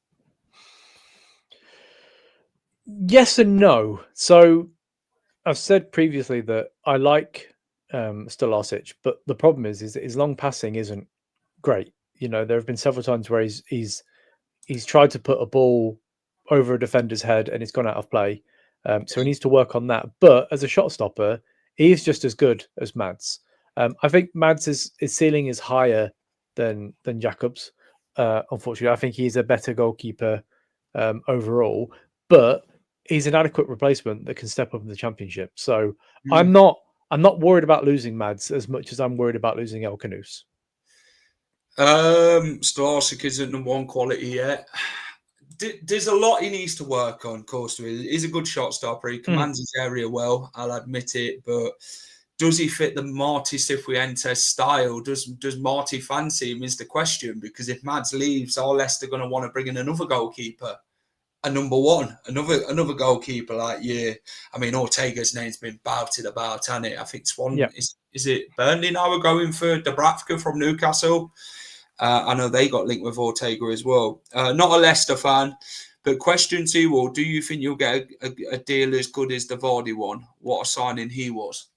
Speaker 2: Yes and no. So I've said previously that I like Stolasic, but the problem is that his long passing isn't great. You know, there have been several times where he's tried to put a ball over a defender's head and it's gone out of play. So he needs to work on that. But as a shot stopper, he is just as good as Mads. I think Mads' his ceiling is higher than Jacobs. Unfortunately, I think he's a better goalkeeper overall, but he's an adequate replacement that can step up in the championship. So I'm not worried about losing Mads as much as I'm worried about losing El Khannouss.
Speaker 1: Starsic isn't number one quality yet. There's a lot he needs to work on, of course. He's a good shot stopper. He commands his area well, I'll admit it. But does he fit the Marty Cifuentes style? Does Marty fancy him is the question. Because if Mads leaves, are Leicester going to want to bring in another goalkeeper? A number one, another goalkeeper like I mean, Ortega's name's been bouted about, hasn't it? I think Swan, is it Burnley now are going for Dubravka from Newcastle? I know they got linked with Ortega as well. Not a Leicester fan, but question to you all, do you think you'll get a deal as good as the Vardy one? What a signing he was.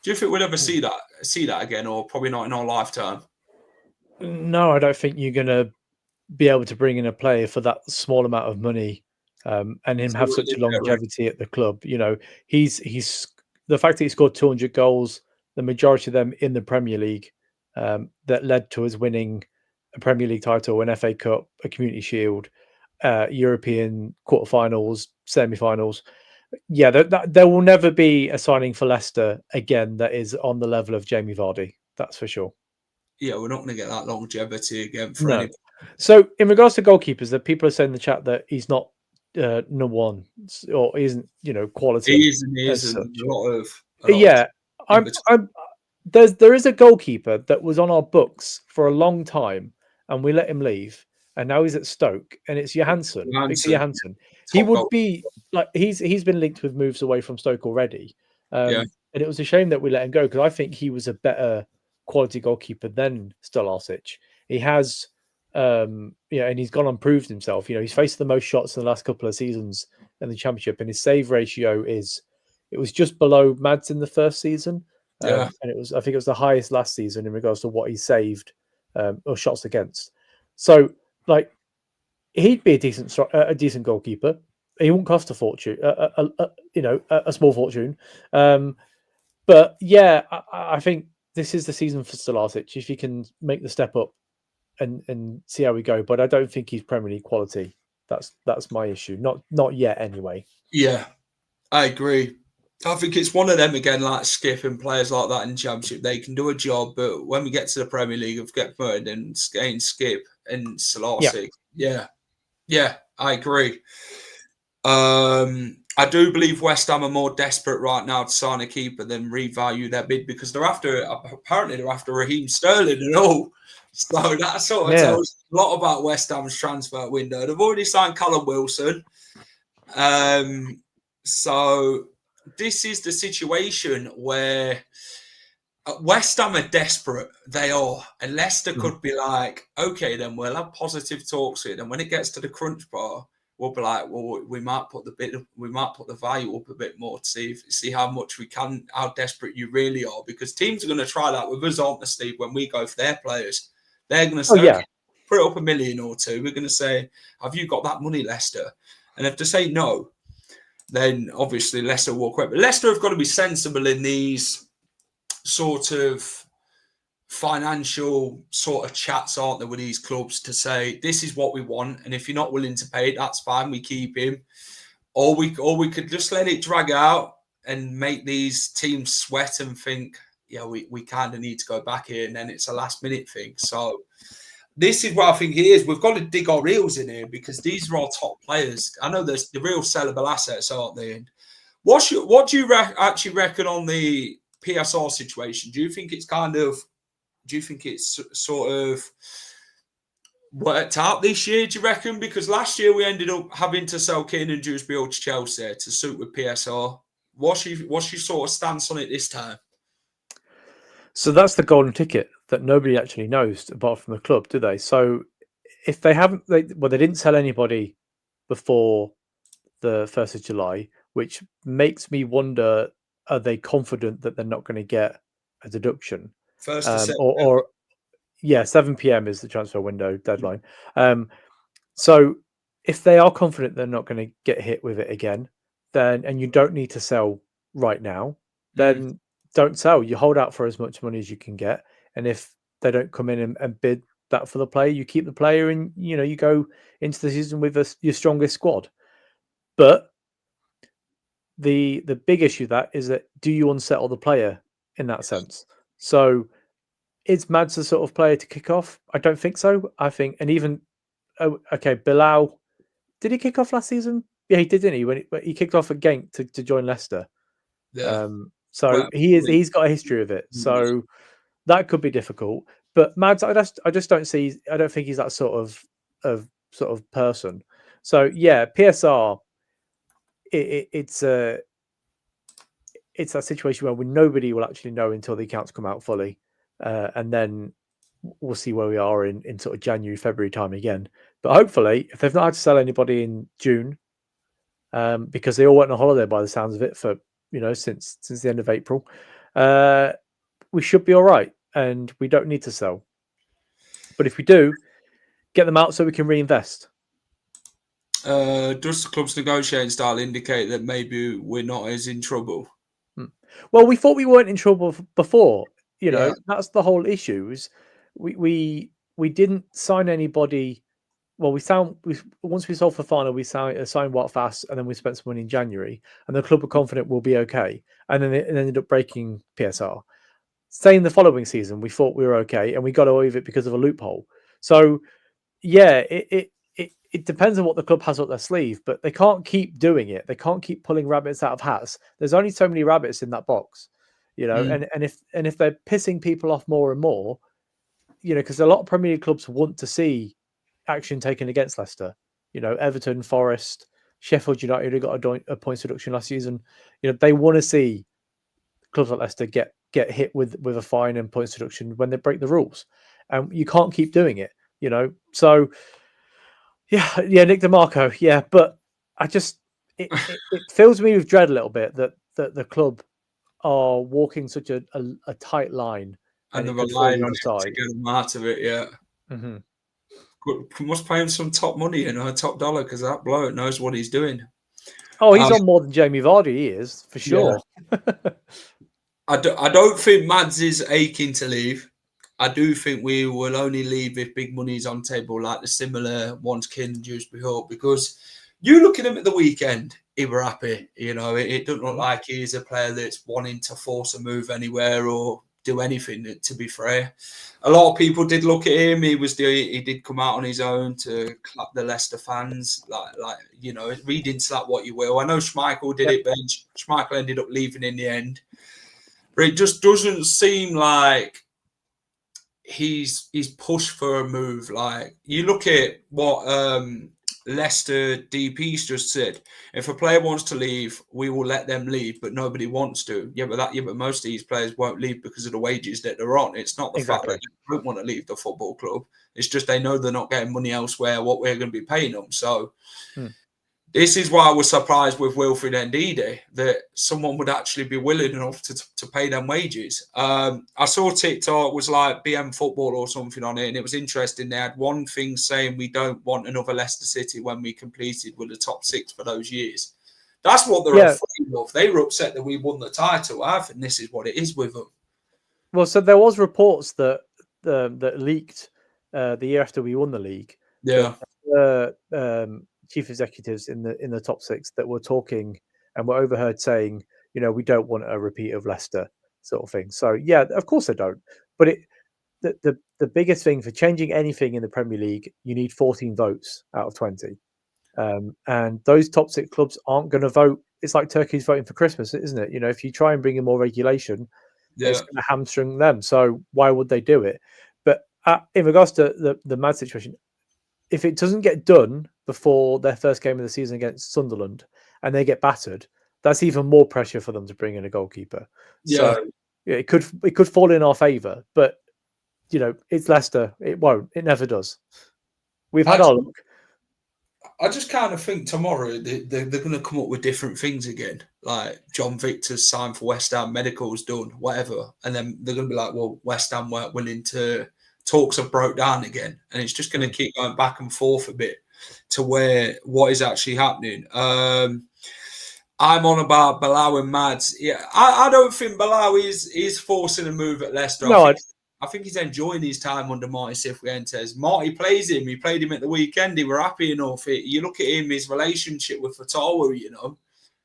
Speaker 1: Do you think we'll ever see that again, or probably not in our lifetime?
Speaker 2: No, I don't think you're going to be able to bring in a player for that small amount of money and him have such a longevity at the club. You know, he's the fact that he scored 200 goals, the majority of them in the Premier League, that led to us winning a Premier League title, an FA Cup, a Community Shield, European quarterfinals, semi-finals. Yeah, there will never be a signing for Leicester again that is on the level of Jamie Vardy. That's for sure.
Speaker 1: Yeah, we're not going to get that longevity again for
Speaker 2: No.
Speaker 1: any.
Speaker 2: So, in regards to goalkeepers, that people are saying in the chat that he's not number one or isn't, quality.
Speaker 1: He isn't. A lot of
Speaker 2: there is a goalkeeper that was on our books for a long time, and we let him leave, and now he's at Stoke, and it's Johansson. Victor Johansson. He would be like he's been linked with moves away from Stoke already, and it was a shame that we let him go because I think he was a better quality goalkeeper than Stolarsic. He has. And he's gone and proved himself. He's faced the most shots in the last couple of seasons in the championship, and his save ratio was just below Mads in the first season. And I think it was the highest last season in regards to what he saved or shots against. So, like, he'd be a decent goalkeeper. He won't cost a fortune, a small fortune. But yeah, I think this is the season for Stolarsic. If he can make the step up and see how we go, but I don't think he's Premier League quality. That's my issue. Not yet, anyway.
Speaker 1: Yeah, I agree. I think it's one of them again, like Skip and players like that in the Championship. They can do a job, but when we get to the Premier League, of get promoted and Skip and Selassie, yeah, I agree. I do believe West Ham are more desperate right now to sign a keeper than revalue their bid because apparently they're after Raheem Sterling and all. So that sort of tells a lot about West Ham's transfer window. They've already signed Callum Wilson. So this is the situation where West Ham are desperate. They are. And Leicester could be like, okay, then we'll have positive talks with it. And when it gets to the crunch bar, we'll be like, well, we might put the value up a bit more to see how much we can, how desperate you really are. Because teams are going to try that with us, aren't they, Steve, when we go for their players. They're going to say, okay, put up $1 million or $2 million. We're going to say, have you got that money, Leicester? And if they say no, then obviously Leicester walk away. But Leicester have got to be sensible in these sort of financial sort of chats, aren't there, with these clubs to say, this is what we want. And if you're not willing to pay it, that's fine. We keep him. Or we could just let it drag out and make these teams sweat and think, yeah, we kind of need to go back here, and then it's a last minute thing. So this is what I think it is. We've got to dig our heels in here because these are our top players. I know there's the real sellable assets, aren't they? And what do you actually reckon on the PSR situation? Do you think it's sort of worked out this year, do you reckon? Because last year we ended up having to sell Kane and Dewsbury to Chelsea to suit with PSR. What's your sort of stance on it this time?
Speaker 2: So that's the golden ticket that nobody actually knows apart from the club, do they? So if they didn't sell anybody before the 1st of July, which makes me wonder, are they confident that they're not going to get a deduction? 7 p.m. is the transfer window deadline. So if they are confident they're not going to get hit with it again, then, and you don't need to sell right now, then don't sell. You hold out for as much money as you can get, and if they don't come in and bid that for the player, you keep the player, and you go into the season with your strongest squad. But the big issue that is that, do you unsettle the player in that sense? So is Mads the sort of player to kick off? I don't think so. I think, and even Bilal, did he kick off last season? Yeah, he did, didn't he? When he kicked off at Genk to join Leicester.
Speaker 1: Yeah.
Speaker 2: So
Speaker 1: Well,
Speaker 2: he's got a history of it. So that could be difficult. But Mads, I just don't see. I don't think he's that sort of person. So yeah, PSR. It's that situation where nobody will actually know until the accounts come out fully, and then we'll see where we are in sort of January, February time again. But hopefully, if they've not had to sell anybody in June, because they all went on holiday by the sounds of it for since the end of April, we should be all right, and we don't need to sell. But if we do, get them out so we can reinvest.
Speaker 1: Does the club's negotiating style indicate that maybe we're not as in trouble?
Speaker 2: Well, we thought we weren't in trouble before. That's the whole issue. Is we didn't sign anybody. Well, once we sold Fofana, we signed Wout Fast, and then we spent some money in January, and the club were confident we'll be okay, and then it ended up breaking PSR. Same the following season, we thought we were okay, and we got away with it because of a loophole. So, yeah, it depends on what the club has up their sleeve, but they can't keep doing it. They can't keep pulling rabbits out of hats. There's only so many rabbits in that box, and if they're pissing people off more and more, because a lot of Premier League clubs want to see action taken against Leicester. Everton, Forest, Sheffield United, who got a points reduction last season. They want to see clubs like Leicester get hit with a fine and points reduction when they break the rules, and you can't keep doing it. So yeah, Nick DeMarco, yeah, but I just it fills me with dread a little bit that the club are walking such a tight line,
Speaker 1: and they're relying on it to get them out of it. Yeah.
Speaker 2: Mm-hmm.
Speaker 1: We must pay him some top money, top dollar, because that bloke knows what he's doing.
Speaker 2: Oh, he's on more than Jamie Vardy. He is, for sure.
Speaker 1: Yeah. I don't think Mads is aching to leave. I do think we will only leave if big money's on table, like the similar ones Kin used before. Because you look at him at the weekend, he were happy. It doesn't look like he's a player that's wanting to force a move anywhere or do anything, to be fair. A lot of people did look at him. He did come out on his own to clap the Leicester fans, read into that what you will. I know Schmeichel did it, but Schmeichel ended up leaving in the end. But it just doesn't seem like he's pushed for a move. Like, you look at what Leicester DP's just said. If a player wants to leave, we will let them leave, but nobody wants to. But most of these players won't leave because of the wages that they're on. It's not the fact that they don't want to leave the football club. It's just they know they're not getting money elsewhere, what we're going to be paying them. So this is why I was surprised with Wilfred and Ndidi, that someone would actually be willing enough to pay them wages. I saw TikTok was like BM Football or something on it, and it was interesting. They had one thing saying we don't want another Leicester City when we completed with the top 6 for those years. That's what they're afraid of. They were upset that we won the title. I think this is what it is with them.
Speaker 2: Well, so there was reports that leaked the year after we won the league.
Speaker 1: Yeah.
Speaker 2: Chief executives in the top 6 that were talking and were overheard saying, we don't want a repeat of Leicester sort of thing. So yeah, of course they don't. But the biggest thing for changing anything in the Premier League, you need 14 votes out of 20. And those top 6 clubs aren't going to vote. It's like turkeys voting for Christmas, isn't it? If you try and bring in more regulation, it's going to hamstring them. So why would they do it? But in regards to the Mad situation, if it doesn't get done before their first game of the season against Sunderland and they get battered, that's even more pressure for them to bring in a goalkeeper.
Speaker 1: Yeah.
Speaker 2: So it could fall in our favour, but it's Leicester. It won't. It never does. We've had our look.
Speaker 1: I just kind of think tomorrow they're going to come up with different things again. Like John Victor's signed for West Ham, medical's done, whatever. And then they're going to be like, well, West Ham weren't willing to... Talks have broke down again, and it's just going to keep going back and forth a bit to where what is actually happening. I'm on about Bilal and Mads. Yeah, I don't think Bilal is forcing a move at Leicester.
Speaker 2: No,
Speaker 1: I think he's enjoying his time under Marty Cifuentes. Marty plays him. He played him at the weekend. He were happy enough. You look at him, his relationship with Fatawu,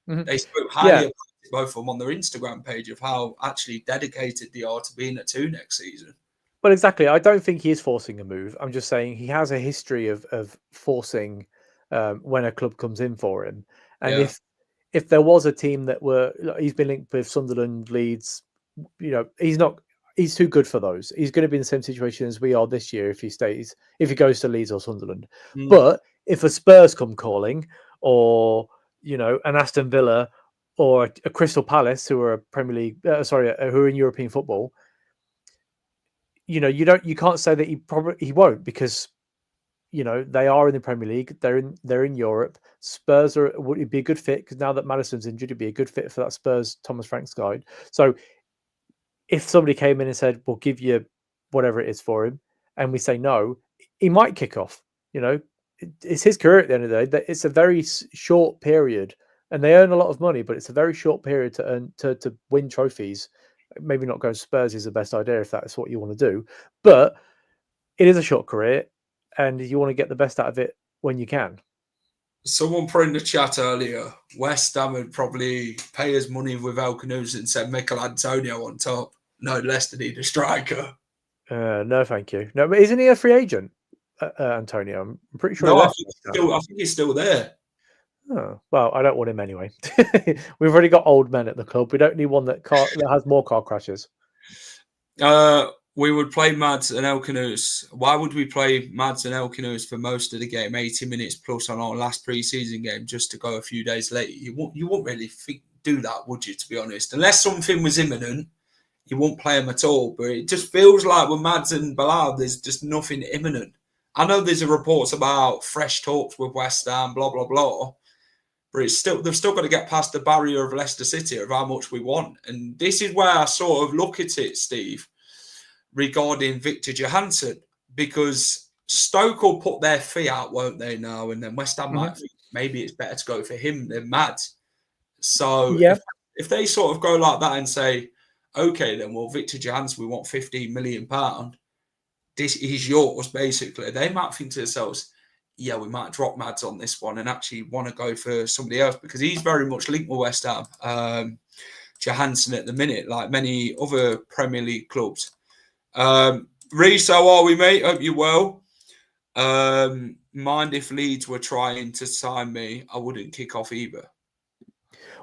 Speaker 1: they spoke highly
Speaker 2: yeah.
Speaker 1: about it, both of them on their Instagram page, of how actually dedicated they are to being at 2 next season.
Speaker 2: Well, exactly. I don't think he is forcing a move. I'm just saying he has a history of forcing when a club comes in for him. And
Speaker 1: Yeah.
Speaker 2: if there was a team that he's been linked with Sunderland, Leeds, he's too good for those. He's going to be in the same situation as we are this year if he goes to Leeds or Sunderland. But if a Spurs come calling, or an Aston Villa or a Crystal Palace, who are a Premier League, who are in European football, you can't say that he won't, because they are in the Premier League. They're in Europe. Spurs would be a good fit, because now that Maddison's injured, it'd be a good fit for that Spurs Thomas Frank side. So if somebody came in and said, "We'll give you whatever it is for him," and we say no, he might kick off. It's his career at the end of the day. It's a very short period, and they earn a lot of money, but it's a very short period to earn to win trophies. Maybe not going to Spurs is the best idea if that's what you want to do, but it is a short career, and you want to get the best out of it when you can.
Speaker 1: Someone put in the chat earlier, West Ham would probably pay his money with Khannouss and send Mikel Antonio on top. No, Leicester need a striker.
Speaker 2: No, thank you. No, but isn't he a free agent, Antonio? I'm pretty sure.
Speaker 1: No, I think he's still there.
Speaker 2: Oh, well, I don't want him anyway. We've already got old men at the club. We don't need one that has more car crashes.
Speaker 1: We would play Mads and Khannouss. Why would we play Mads and Khannouss for most of the game, 80 minutes plus on our last pre-season game, just to go a few days later? You wouldn't really do that, would you, to be honest? Unless something was imminent, you won't play them at all. But it just feels like with Mads and Bilal, there's just nothing imminent. I know there's reports about fresh talks with West Ham, blah, blah, blah. But they've still got to get past the barrier of Leicester City of how much we want. And this is where I sort of look at it, Steve, regarding Victor Johansson, because Stoke will put their fee out, won't they, now? And then West Ham might think maybe it's better to go for him than Mads. So if they sort of go like that and say, okay, then, well, Victor Johansson, we want £15 million. This is yours, basically. They might think to themselves, yeah, we might drop Mads on this one and actually want to go for somebody else, because he's very much linked with West Ham. Johansson at the minute, like many other Premier League clubs. Reece, how are we, mate? Hope you're well. Mind if Leeds were trying to sign me, I wouldn't kick off either.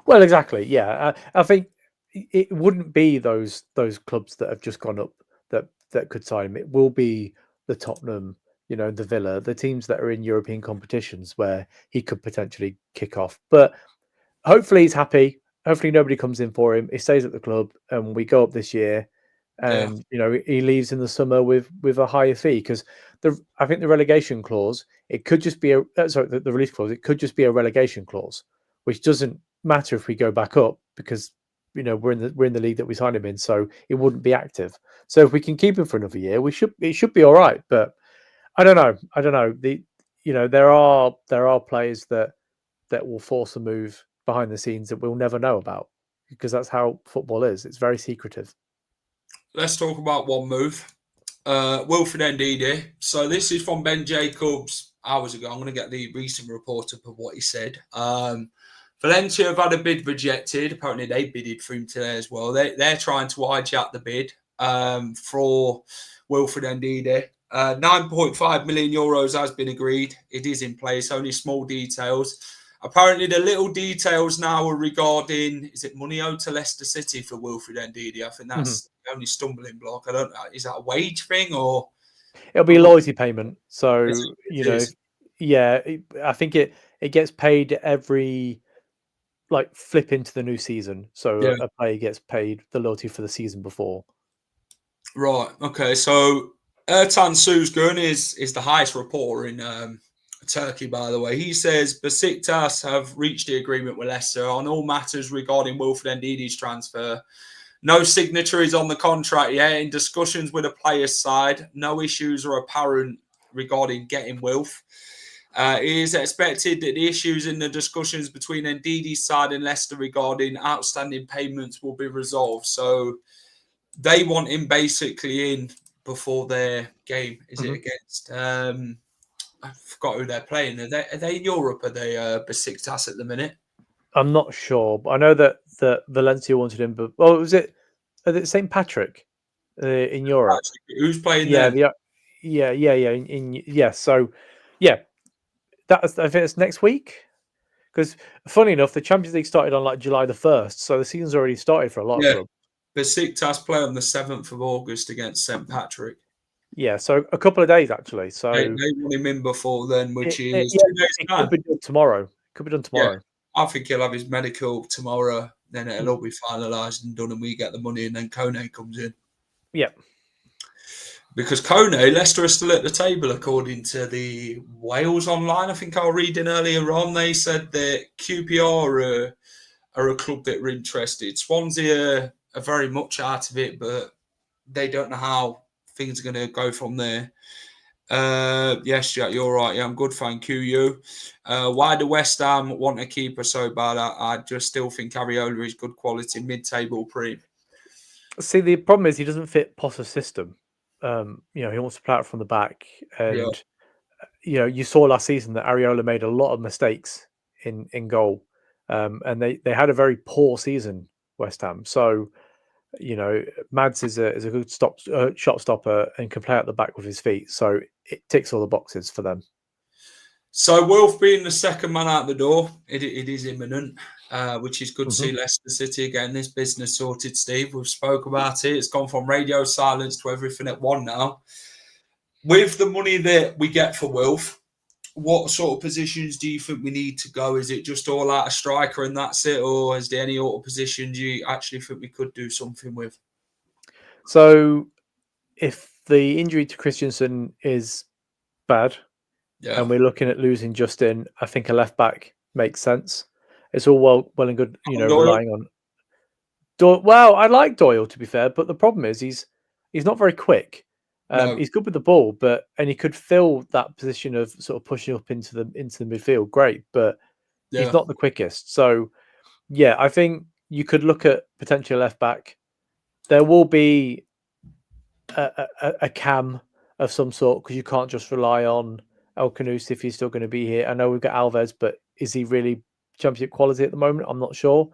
Speaker 2: Well, exactly. Yeah, I think it wouldn't be those clubs that have just gone up that could sign him. It will be the Tottenham, the Villa, the teams that are in European competitions where he could potentially kick off. But hopefully he's happy. Hopefully nobody comes in for him. He stays at the club, and we go up this year. And he leaves in the summer with a higher fee, because I think the relegation clause, it could just be the release clause, it could just be a relegation clause, which doesn't matter if we go back up, because we're in the league that we signed him in, so it wouldn't be active. So if we can keep him for another year, it should be all right. But I don't know. There are players that will force a move behind the scenes that we'll never know about, because that's how football is. It's very secretive.
Speaker 1: Let's talk about one move. Wilfred Ndidi. So this is from Ben Jacobs hours ago. I'm going to get the recent report up of what he said. Valencia have had a bid rejected. Apparently they bidded for him today as well. They're trying to hijack the bid for Wilfred Ndidi. 9.5 million euros has been agreed. It is in place, only small details. Apparently, the little details now are regarding, is it money owed to Leicester City for Wilfred Ndidi? I think that's the only stumbling block. I don't know. Is that a wage thing, or?
Speaker 2: It'll be a loyalty payment. So, I think it gets paid every, flip into the new season. So a player gets paid the loyalty for the season before.
Speaker 1: Right. Okay. So Ertan Suzgun is the highest reporter in Turkey, by the way. He says Besiktas have reached the agreement with Leicester on all matters regarding Wilfred Ndidi's transfer. No signatories on the contract yet. In discussions with the players' side, no issues are apparent regarding getting Wilf. It is expected that the issues in the discussions between Ndidi's side and Leicester regarding outstanding payments will be resolved. So they want him basically in before their game. Is it against? I forgot who they're playing. Are they in Europe? Are they Besiktas at the minute?
Speaker 2: I'm not sure, but I know that Valencia wanted him. But was it St. Patrick in Europe?
Speaker 1: Who's playing
Speaker 2: Yeah,
Speaker 1: there?
Speaker 2: yeah. So, yeah, I think it's next week. Because funny enough, the Champions League started on like July the 1st, so the season's already started for a lot of clubs.
Speaker 1: Besiktas play on the 7th of August against St. Patrick.
Speaker 2: Yeah, so a couple of days actually. So
Speaker 1: they want him in before then, which is 2 days
Speaker 2: it
Speaker 1: time.
Speaker 2: could be done tomorrow. Could be done tomorrow.
Speaker 1: Yeah, I think he'll have his medical tomorrow. Then it'll all be finalised and done, and we get the money, and then Coady comes in.
Speaker 2: Yeah.
Speaker 1: Because Coady, Leicester are still at the table, according to the Wales Online. I think I was reading earlier on. They said that QPR are a club that are interested. Swansea are very much out of it, but they don't know how things are going to go from there. Yes, Jack, you're right. Yeah, I'm good, thank you. Why do West Ham want a keeper so bad? I just still think Areola is good quality, mid-table pre.
Speaker 2: See, the problem is he doesn't fit Potter's system. He wants to play out from the back, and you saw last season that Areola made a lot of mistakes in goal, and they had a very poor season, West Ham. So, Mads is a good shot stopper and can play out the back with his feet. So it ticks all the boxes for them.
Speaker 1: So Wilf being the second man out the door, it is imminent, which is good to see Leicester City getting this business sorted, Steve. We've spoke about it. It's gone from radio silence to everything at one now. With the money that we get for Wilf, what sort of positions do you think we need to go? Is it just all out a striker and that's it? Or is there any other positions you actually think we could do something with?
Speaker 2: So if the injury to Christensen is bad, and we're looking at losing Justin, I think a left back makes sense. It's all well and good, relying on Doyle. Well, I like Doyle, to be fair, but the problem is he's not very quick. He's good with the ball, and he could fill that position of sort of pushing up into the midfield. Great, but he's not the quickest. So, yeah, I think you could look at potential left back. There will be a cam of some sort because you can't just rely on Khannouss if he's still going to be here. I know we've got Alves, but is he really championship quality at the moment? I'm not sure.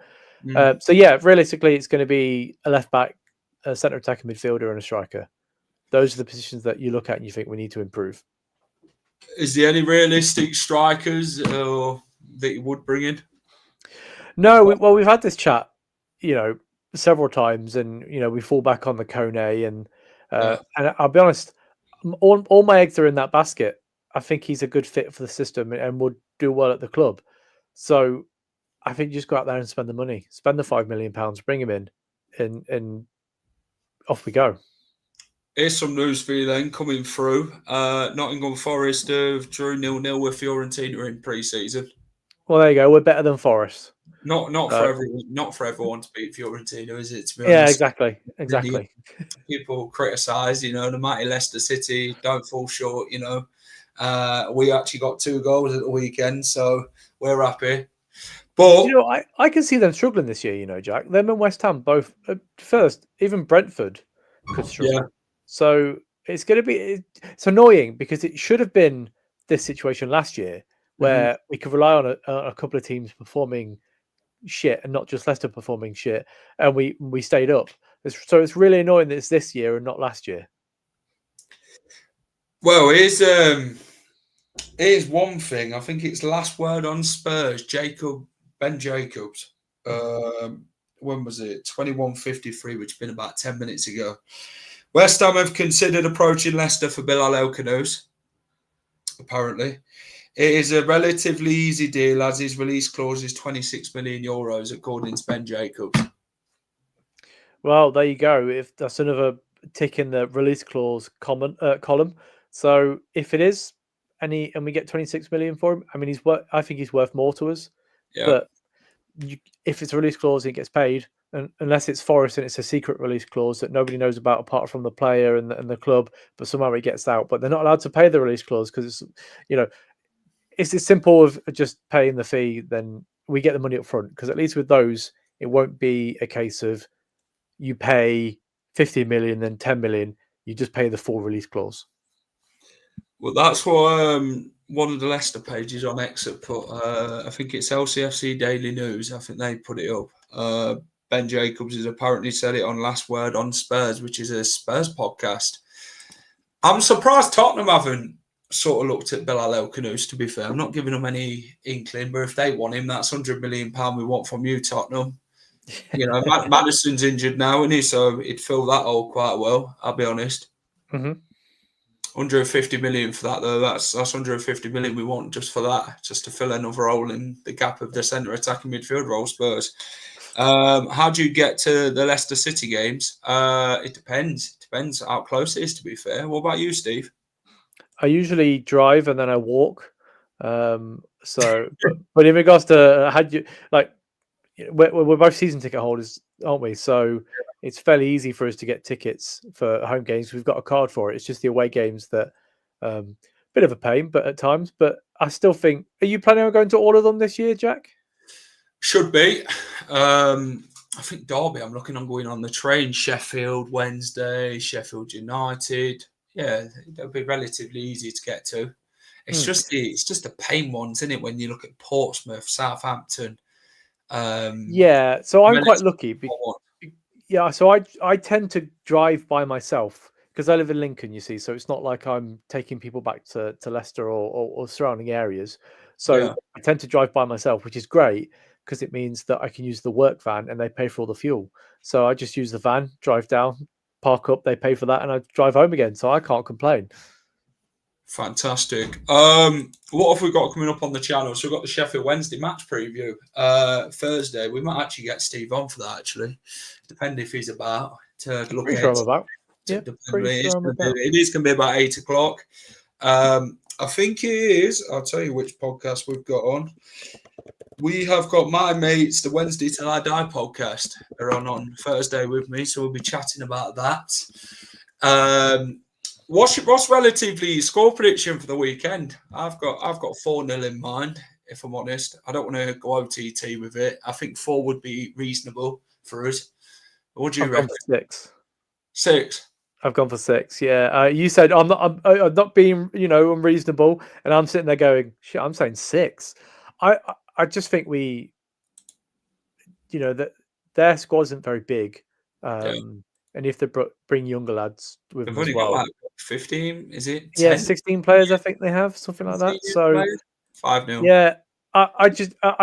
Speaker 2: So yeah, realistically, it's going to be a left back, a centre attacking midfielder, and a striker. Those are the positions that you look at and you think we need to improve.
Speaker 1: Is there any realistic strikers that you would bring in?
Speaker 2: No, we've had this chat, several times, and we fall back on the Kone, and I'll be honest, all my eggs are in that basket. I think he's a good fit for the system and would do well at the club. So I think you just go out there and spend the money, spend the £5 million, bring him in, and off we go.
Speaker 1: Here's some news for you then coming through. Nottingham Forest have drew 0-0 with Fiorentina in pre-season.
Speaker 2: Well, there you go. We're better than Forest.
Speaker 1: Not for everyone. Not for everyone to beat Fiorentina, is it? To be
Speaker 2: honest.
Speaker 1: Yeah,
Speaker 2: exactly.
Speaker 1: People criticise, the mighty Leicester City don't fall short. We actually got 2 goals at the weekend, so we're happy. But
Speaker 2: I can see them struggling this year. Jack, them and West Ham both first. Even Brentford could struggle. Yeah. So it's going to be. It's annoying because it should have been this situation last year where we could rely on a couple of teams performing shit and not just Leicester performing shit, and we stayed up. So it's really annoying that it's this year and not last year.
Speaker 1: Well, here's one thing. I think it's last word on Spurs. Ben Jacobs. When was it? 21:53, which has been about 10 minutes ago. West Ham have considered approaching Leicester for Bilal Khannouss. Apparently, it is a relatively easy deal as his release clause is €26 million, according to Ben Jacobs. Well, there you go. If that's another tick in the release clause column. So if it is, and we get 26 million for him, I mean, I think he's worth more to us. Yeah. But if it's a release clause, he gets paid. And unless it's Forest and it's a secret release clause that nobody knows about apart from the player and the club, but somehow it gets out. But they're not allowed to pay the release clause because it's,
Speaker 2: it's as simple of just paying the fee, then we get the money up front, because at least with those, it won't be a case of you pay 50 million, then 10 million, you just pay the full release clause.
Speaker 1: Well, that's what one of the Leicester pages on X have put. I think it's LCFC Daily News. I think they put it up. Ben Jacobs has apparently said it on Last Word on Spurs, which is a Spurs podcast. I'm surprised Tottenham haven't sort of looked at Bilal, to be fair. I'm not giving them any inkling, but if they want him, that's £100 million we want from you, Tottenham. Madison's injured now, isn't he? So he'd fill that hole quite well, I'll be honest.
Speaker 2: Mm-hmm.
Speaker 1: 150 million for that, though. That's 150 million we want just for that, just to fill another role in the gap of the centre attacking midfield role, Spurs. How do you get to the Leicester City games? It depends. It depends how close it is, to be fair. What about you, Steve?
Speaker 2: I usually drive and then I walk. But in regards to we're both season ticket holders, aren't we? So it's fairly easy for us to get tickets for home games. We've got a card for it. It's just the away games that bit of a pain, but at times. But I still think, are you planning on going to all of them this year, Jack?
Speaker 1: Should be. I think Derby, I'm looking on going on the train. Sheffield Wednesday, Sheffield United. Yeah, they'll be relatively easy to get to. It's just the pain ones, isn't it? When you look at Portsmouth, Southampton.
Speaker 2: So I'm quite lucky. So I tend to drive by myself because I live in Lincoln, you see. So it's not like I'm taking people back to Leicester or surrounding areas. So I tend to drive by myself, which is great because it means that I can use the work van and they pay for all the fuel. So I just use the van, drive down, park up, they pay for that, and I drive home again. So I can't complain.
Speaker 1: Fantastic. What have we got coming up on the channel? So we've got the Sheffield Wednesday match preview. Thursday. We might actually get Steve on for that, actually. Depending if he's about to look at it. It is going to be about 8 o'clock. I think it is. I'll tell you which podcast we've got on. We have got my mates, the Wednesday Till I Die podcast. They're on Thursday with me, so we'll be chatting about that. What's relatively your score prediction for the weekend? I've got 4-0 in mind, if I'm honest. I don't want to go OTT with it. I think 4 would be reasonable for us. What do you reckon?
Speaker 2: 6.
Speaker 1: 6.
Speaker 2: I've gone for 6. Yeah, you said I'm not being unreasonable, and I'm sitting there going, shit. I'm saying 6. I just think that their squad isn't very big, and if they bring younger lads with them as well,
Speaker 1: got 15, is it? 10?
Speaker 2: Yeah, 16 players. I think they have something like that. So
Speaker 1: 5-0.
Speaker 2: Yeah, I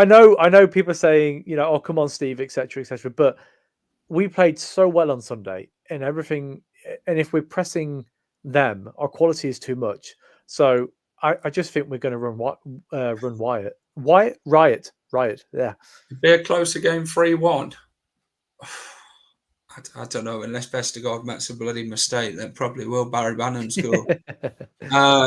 Speaker 2: know people are saying oh come on Steve, etc. But we played so well on Sunday and everything, and if we're pressing them, our quality is too much. So I just think we're going to run riot. Yeah,
Speaker 1: be a closer game, 3-1. I don't know, unless Vestergaard makes a bloody mistake, then probably will Barry Banham score.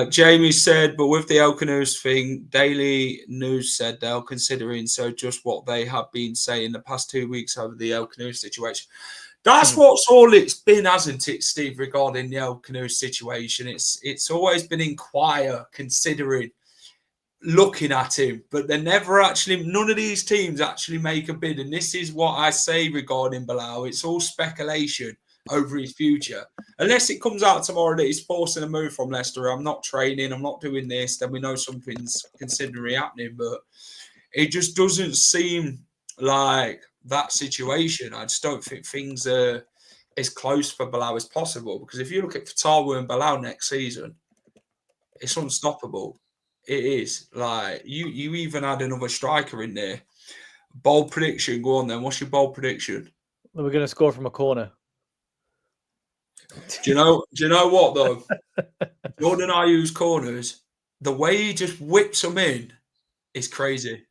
Speaker 1: Jamie said, but with the Khannouss thing, Daily News said they're considering just what they have been saying the past 2 weeks over the Khannouss situation. That's what's all it's been, hasn't it, Steve, regarding the Khannouss situation? It's always been inquire, considering, looking at him, but they never actually, none of these teams actually make a bid. And this is what I say regarding Bilal. It's all speculation over his future. Unless it comes out tomorrow that he's forcing a move from Leicester, I'm not training, I'm not doing this, then we know something's considering happening. But it just doesn't seem like that situation. I just don't think things are as close for Bilal as possible. Because if you look at Fatawu and Bilal next season, it's unstoppable. It is. Like, you even had another striker in there. Bold prediction. Go on then. What's your bold prediction?
Speaker 2: We're going to score from a corner.
Speaker 1: Do you know what, though? Jordan Ayew's corners, the way he just whips them in is crazy.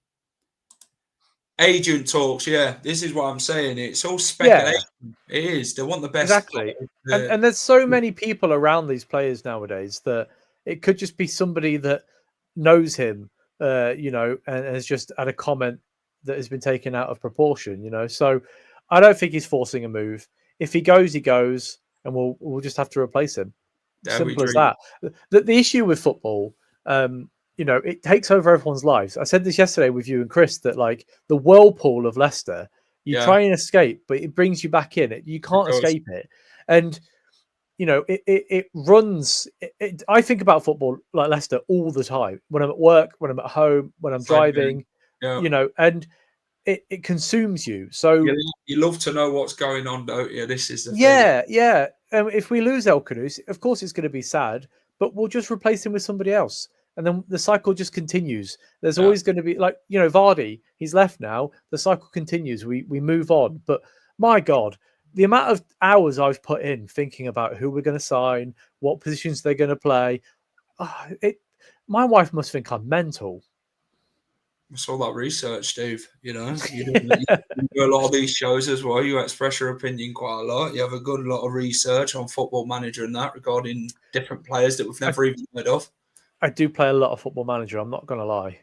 Speaker 1: Agent talks, yeah. This is what I'm saying. It's all speculation. Yeah. It is. They want the best.
Speaker 2: Exactly. And there's so many people around these players nowadays that it could just be somebody that knows him, and has just had a comment that has been taken out of proportion, So I don't think he's forcing a move. If he goes, he goes, and we'll just have to replace him. Simple as that. The issue with football, it takes over everyone's lives. I said this yesterday with you and Chris that like the whirlpool of Leicester, you try and escape, but it brings you back in. You can't escape it, and it runs. I think about football like Leicester all the time. When I'm at work, when I'm at home, when I'm driving, and it consumes you. So
Speaker 1: you love to know what's going on, don't you? This is the thing.
Speaker 2: Yeah. If we lose Khannouss, of course it's going to be sad, but we'll just replace him with somebody else, and then the cycle just continues. There's always going to be like Vardy. He's left now. The cycle continues. We move on. But my God, the amount of hours I've put in thinking about who we're going to sign, what positions they're going to play. My wife must think I'm mental.
Speaker 1: It's all that research, Steve. You do a lot of these shows as well. You express your opinion quite a lot. You have a good lot of research on Football Manager and that regarding different players that we've never even heard of.
Speaker 2: I do play a lot of Football Manager. I'm not going to lie.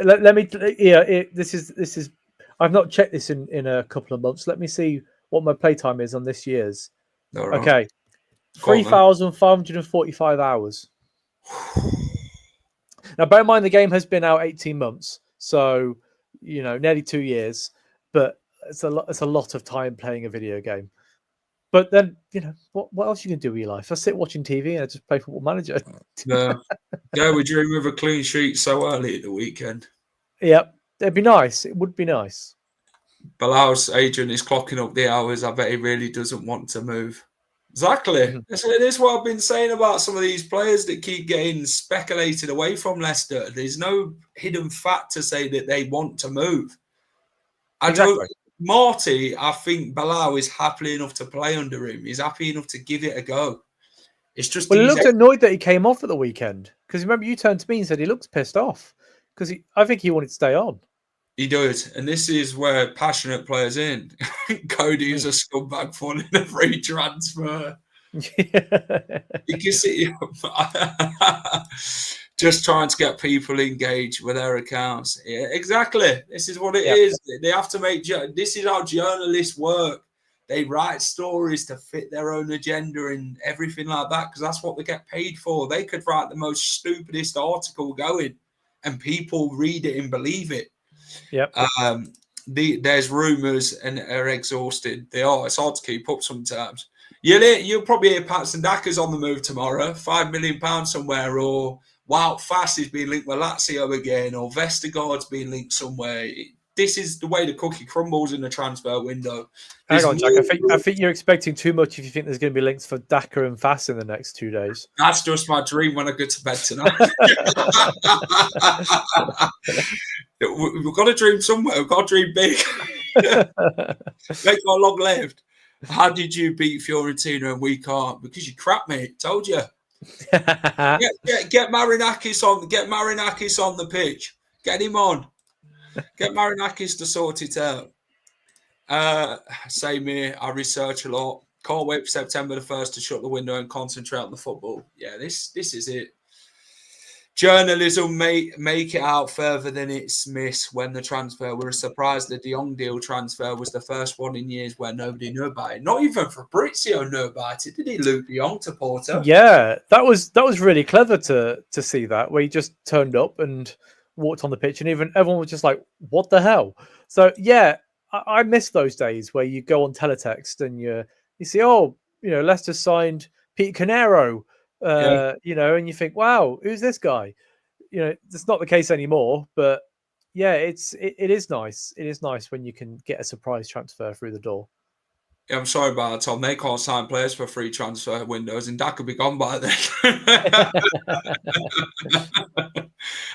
Speaker 2: Let me. Yeah, this is. I've not checked this in a couple of months. Let me see what my playtime is on this year's.
Speaker 1: Right.
Speaker 2: Okay, 3,545 hours. Now, bear in mind the game has been out 18 months, so nearly 2 years. But it's a lot of time playing a video game. But then what else you can do with your life? I sit watching TV and I just play Football Manager.
Speaker 1: Yeah, we dream of a clean sheet so early at the weekend.
Speaker 2: Yep, it'd be nice. It would be nice.
Speaker 1: Bilal's agent is clocking up the hours. I bet he really doesn't want to move. Exactly. Mm-hmm. This is what I've been saying about some of these players that keep getting speculated away from Leicester. There's no hidden fact to say that they want to move. Marty, I think Bilal is happy enough to play under him. He's happy enough to give it a go. It's just.
Speaker 2: Well, he looked annoyed that he came off at the weekend because remember you turned to me and said he looks pissed off because I think he wanted to stay on.
Speaker 1: He does, and this is where passionate players in. Coady is a scumbag for a free transfer. You can see just trying to get people engaged with their accounts. Yeah, exactly. This is what it is. They have to make. This is how journalists work. They write stories to fit their own agenda and everything like that because that's what they get paid for. They could write the most stupidest article going, and people read it and believe it.
Speaker 2: Yep.
Speaker 1: There's rumours and are exhausted. They are. It's hard to keep up sometimes. You'll probably hear Pats and Dackers on the move tomorrow. £5 million somewhere, or Wout Fass is being linked with Lazio again, or Vestergaard's being linked somewhere. This is the way the cookie crumbles in the transfer window.
Speaker 2: Hang on, Jack. I think you're expecting too much if you think there's going to be links for Dacker and Fass in the next 2 days.
Speaker 1: That's just my dream when I go to bed tonight. We've got to dream somewhere. We've got to dream big. Make our long lived. How did you beat Fiorentina and we can't? Because you crap, mate. Told you. Get Marinakis on. Get Marinakis on the pitch. Get him on. Get Marinakis to sort it out. Same here. I research a lot. Can't wait for September the 1st to shut the window and concentrate on the football. Yeah, this is it. Journalism make it out further than it's missed when the transfer. We were surprised the De Jong deal transfer was the first one in years where nobody knew about it. Not even Fabrizio knew about it. Did he, Luke De Jong to Porto?
Speaker 2: Yeah, that was really clever to see that, where he just turned up and walked on the pitch and even everyone was just like, what the hell? So yeah, I miss those days where you go on teletext and you see, Leicester signed Pete Canero, and you think, wow, who's this guy? It's not the case anymore, but yeah, it is nice. It is nice when you can get a surprise transfer through the door.
Speaker 1: Yeah, I'm sorry about that, Tom. They can't sign players for free transfer windows, and that could be gone by then.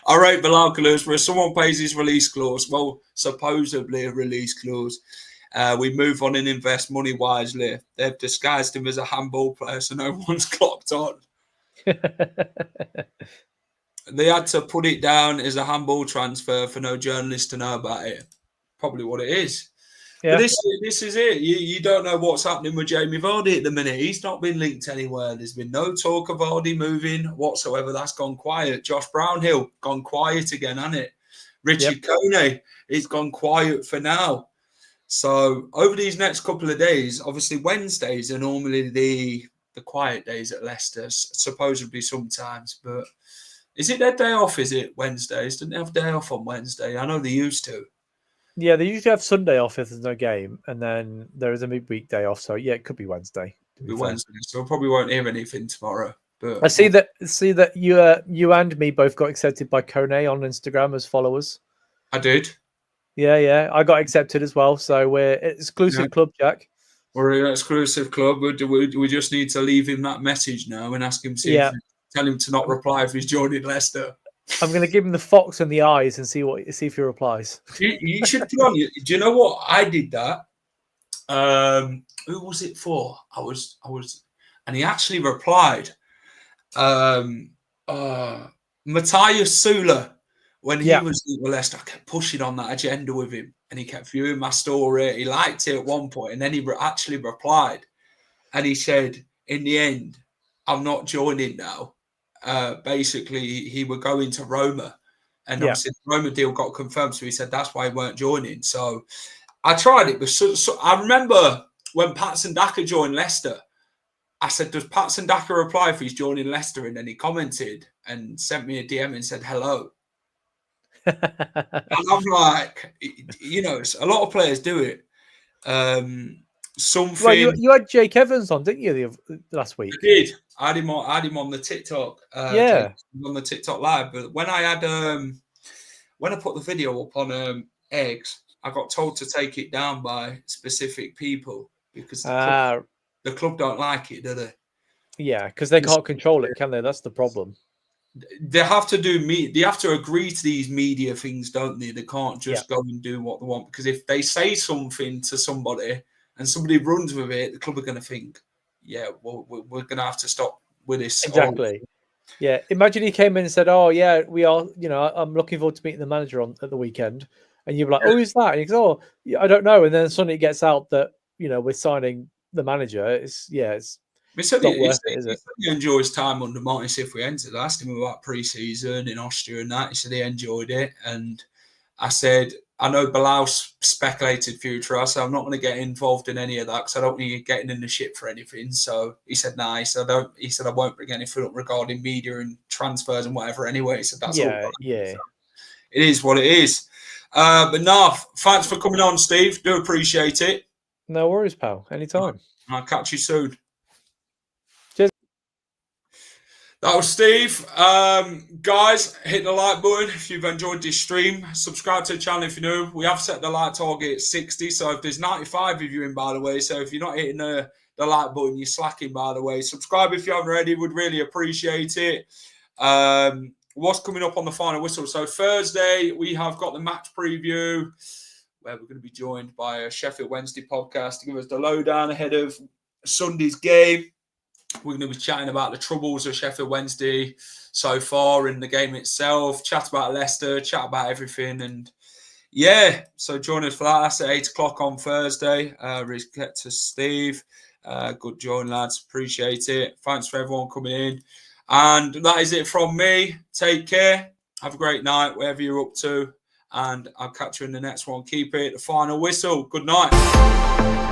Speaker 1: All right, Bilal Khannouss, where someone pays his release clause, well, supposedly a release clause, we move on and invest money wisely. They've disguised him as a handball player, so no one's clocked on. They had to put it down as a handball transfer for no journalist to know about it. Probably what it is. Yeah. But this is it. You don't know what's happening with Jamie Vardy at the minute. He's not been linked anywhere. There's been no talk of Vardy moving whatsoever. That's gone quiet. Josh Brownhill, gone quiet again, hasn't it? Richard Coady, it's gone quiet for now. So over these next couple of days, obviously Wednesdays are normally the quiet days at Leicester, supposedly sometimes. But Is it their day off? Is it Wednesdays? Didn't they have day off on Wednesday? I know they used to.
Speaker 2: Yeah, they usually have Sunday off if there's no game, and then there is a midweek day off. So yeah, it could be Wednesday.
Speaker 1: It'll be Wednesday, so I probably won't hear anything tomorrow. But
Speaker 2: I see that you and me both got accepted by Coady on Instagram as followers.
Speaker 1: I did.
Speaker 2: Yeah, I got accepted as well. So we're exclusive club, Jack.
Speaker 1: We're an exclusive club. We just need to leave him that message now and ask him tell him to not reply if he's joining Leicester.
Speaker 2: I'm going to give him the fox and the eyes and see if he replies.
Speaker 1: You should put on. Do you know what? I did that. Who was it for? I was, and he actually replied. Matthias Sula, when he was at Leicester, I kept pushing on that agenda with him, and he kept viewing my story. He liked it at one point, and then he actually replied, and he said, "In the end, I'm not joining now." Basically, he would go into Roma, and obviously the Roma deal got confirmed, so he said that's why he weren't joining. So I tried it, but so I remember when Patson Daka joined Leicester, I said, "Does Patson Daka reply if he's joining Leicester?" And then he commented and sent me a DM and said hello. And I'm like, a lot of players do it. Something.
Speaker 2: Well, you had Jake Evans on, didn't you, last week?
Speaker 1: I did. I had him on the TikTok. On the TikTok live. But when I had when I put the video up on eggs, I got told to take it down by specific people because the club don't like it, do they? Yeah,
Speaker 2: because they can't control it, can they? That's the problem.
Speaker 1: They have to they have to agree to these media things, don't they? They can't just go and do what they want, because if they say something to somebody and somebody runs with it, the club are going to think, yeah, well, we're going to have to stop with this.
Speaker 2: Exactly. Yeah. Imagine he came in and said, "Oh, yeah, we are. I'm looking forward to meeting the manager at the weekend," and you're like, "Oh, who's that?" And he goes, "Oh, I don't know." And then suddenly it gets out that we're signing the manager. It's not worth it, is it?
Speaker 1: He enjoys time under Martin Cifuentes. I asked him about pre-season in Austria and that. He said he enjoyed it, and I said, I know Bilal speculated future. I said, I'm not going to get involved in any of that because I don't need you getting in the shit for anything. So he said, nah. He said, I won't bring anything up regarding media and transfers and whatever anyway. He said, that's all right.
Speaker 2: Yeah.
Speaker 1: So it is what it is. But no, thanks for coming on, Steve. Do appreciate it.
Speaker 2: No worries, pal. Anytime.
Speaker 1: I'll catch you soon.
Speaker 2: Cheers.
Speaker 1: That was Steve. Guys, hit the like button if you've enjoyed this stream. Subscribe to the channel if you're new. We have set the like target at 60. So if there's 95 of you in, by the way, so if you're not hitting the like button, you're slacking, by the way. Subscribe if you haven't already. Would really appreciate it. What's coming up on the final whistle? So Thursday, we have got the match preview where we're going to be joined by a Sheffield Wednesday podcast to give us the lowdown ahead of Sunday's game. We're going to be chatting about the troubles of Sheffield Wednesday so far in the game itself, chat about Leicester, chat about everything. And yeah, so join us for that. That's at 8 o'clock on Thursday. Respect to Steve. Good join, lads. Appreciate it. Thanks for everyone coming in. And that is it from me. Take care. Have a great night, wherever you're up to. And I'll catch you in the next one. Keep it. The final whistle. Good night.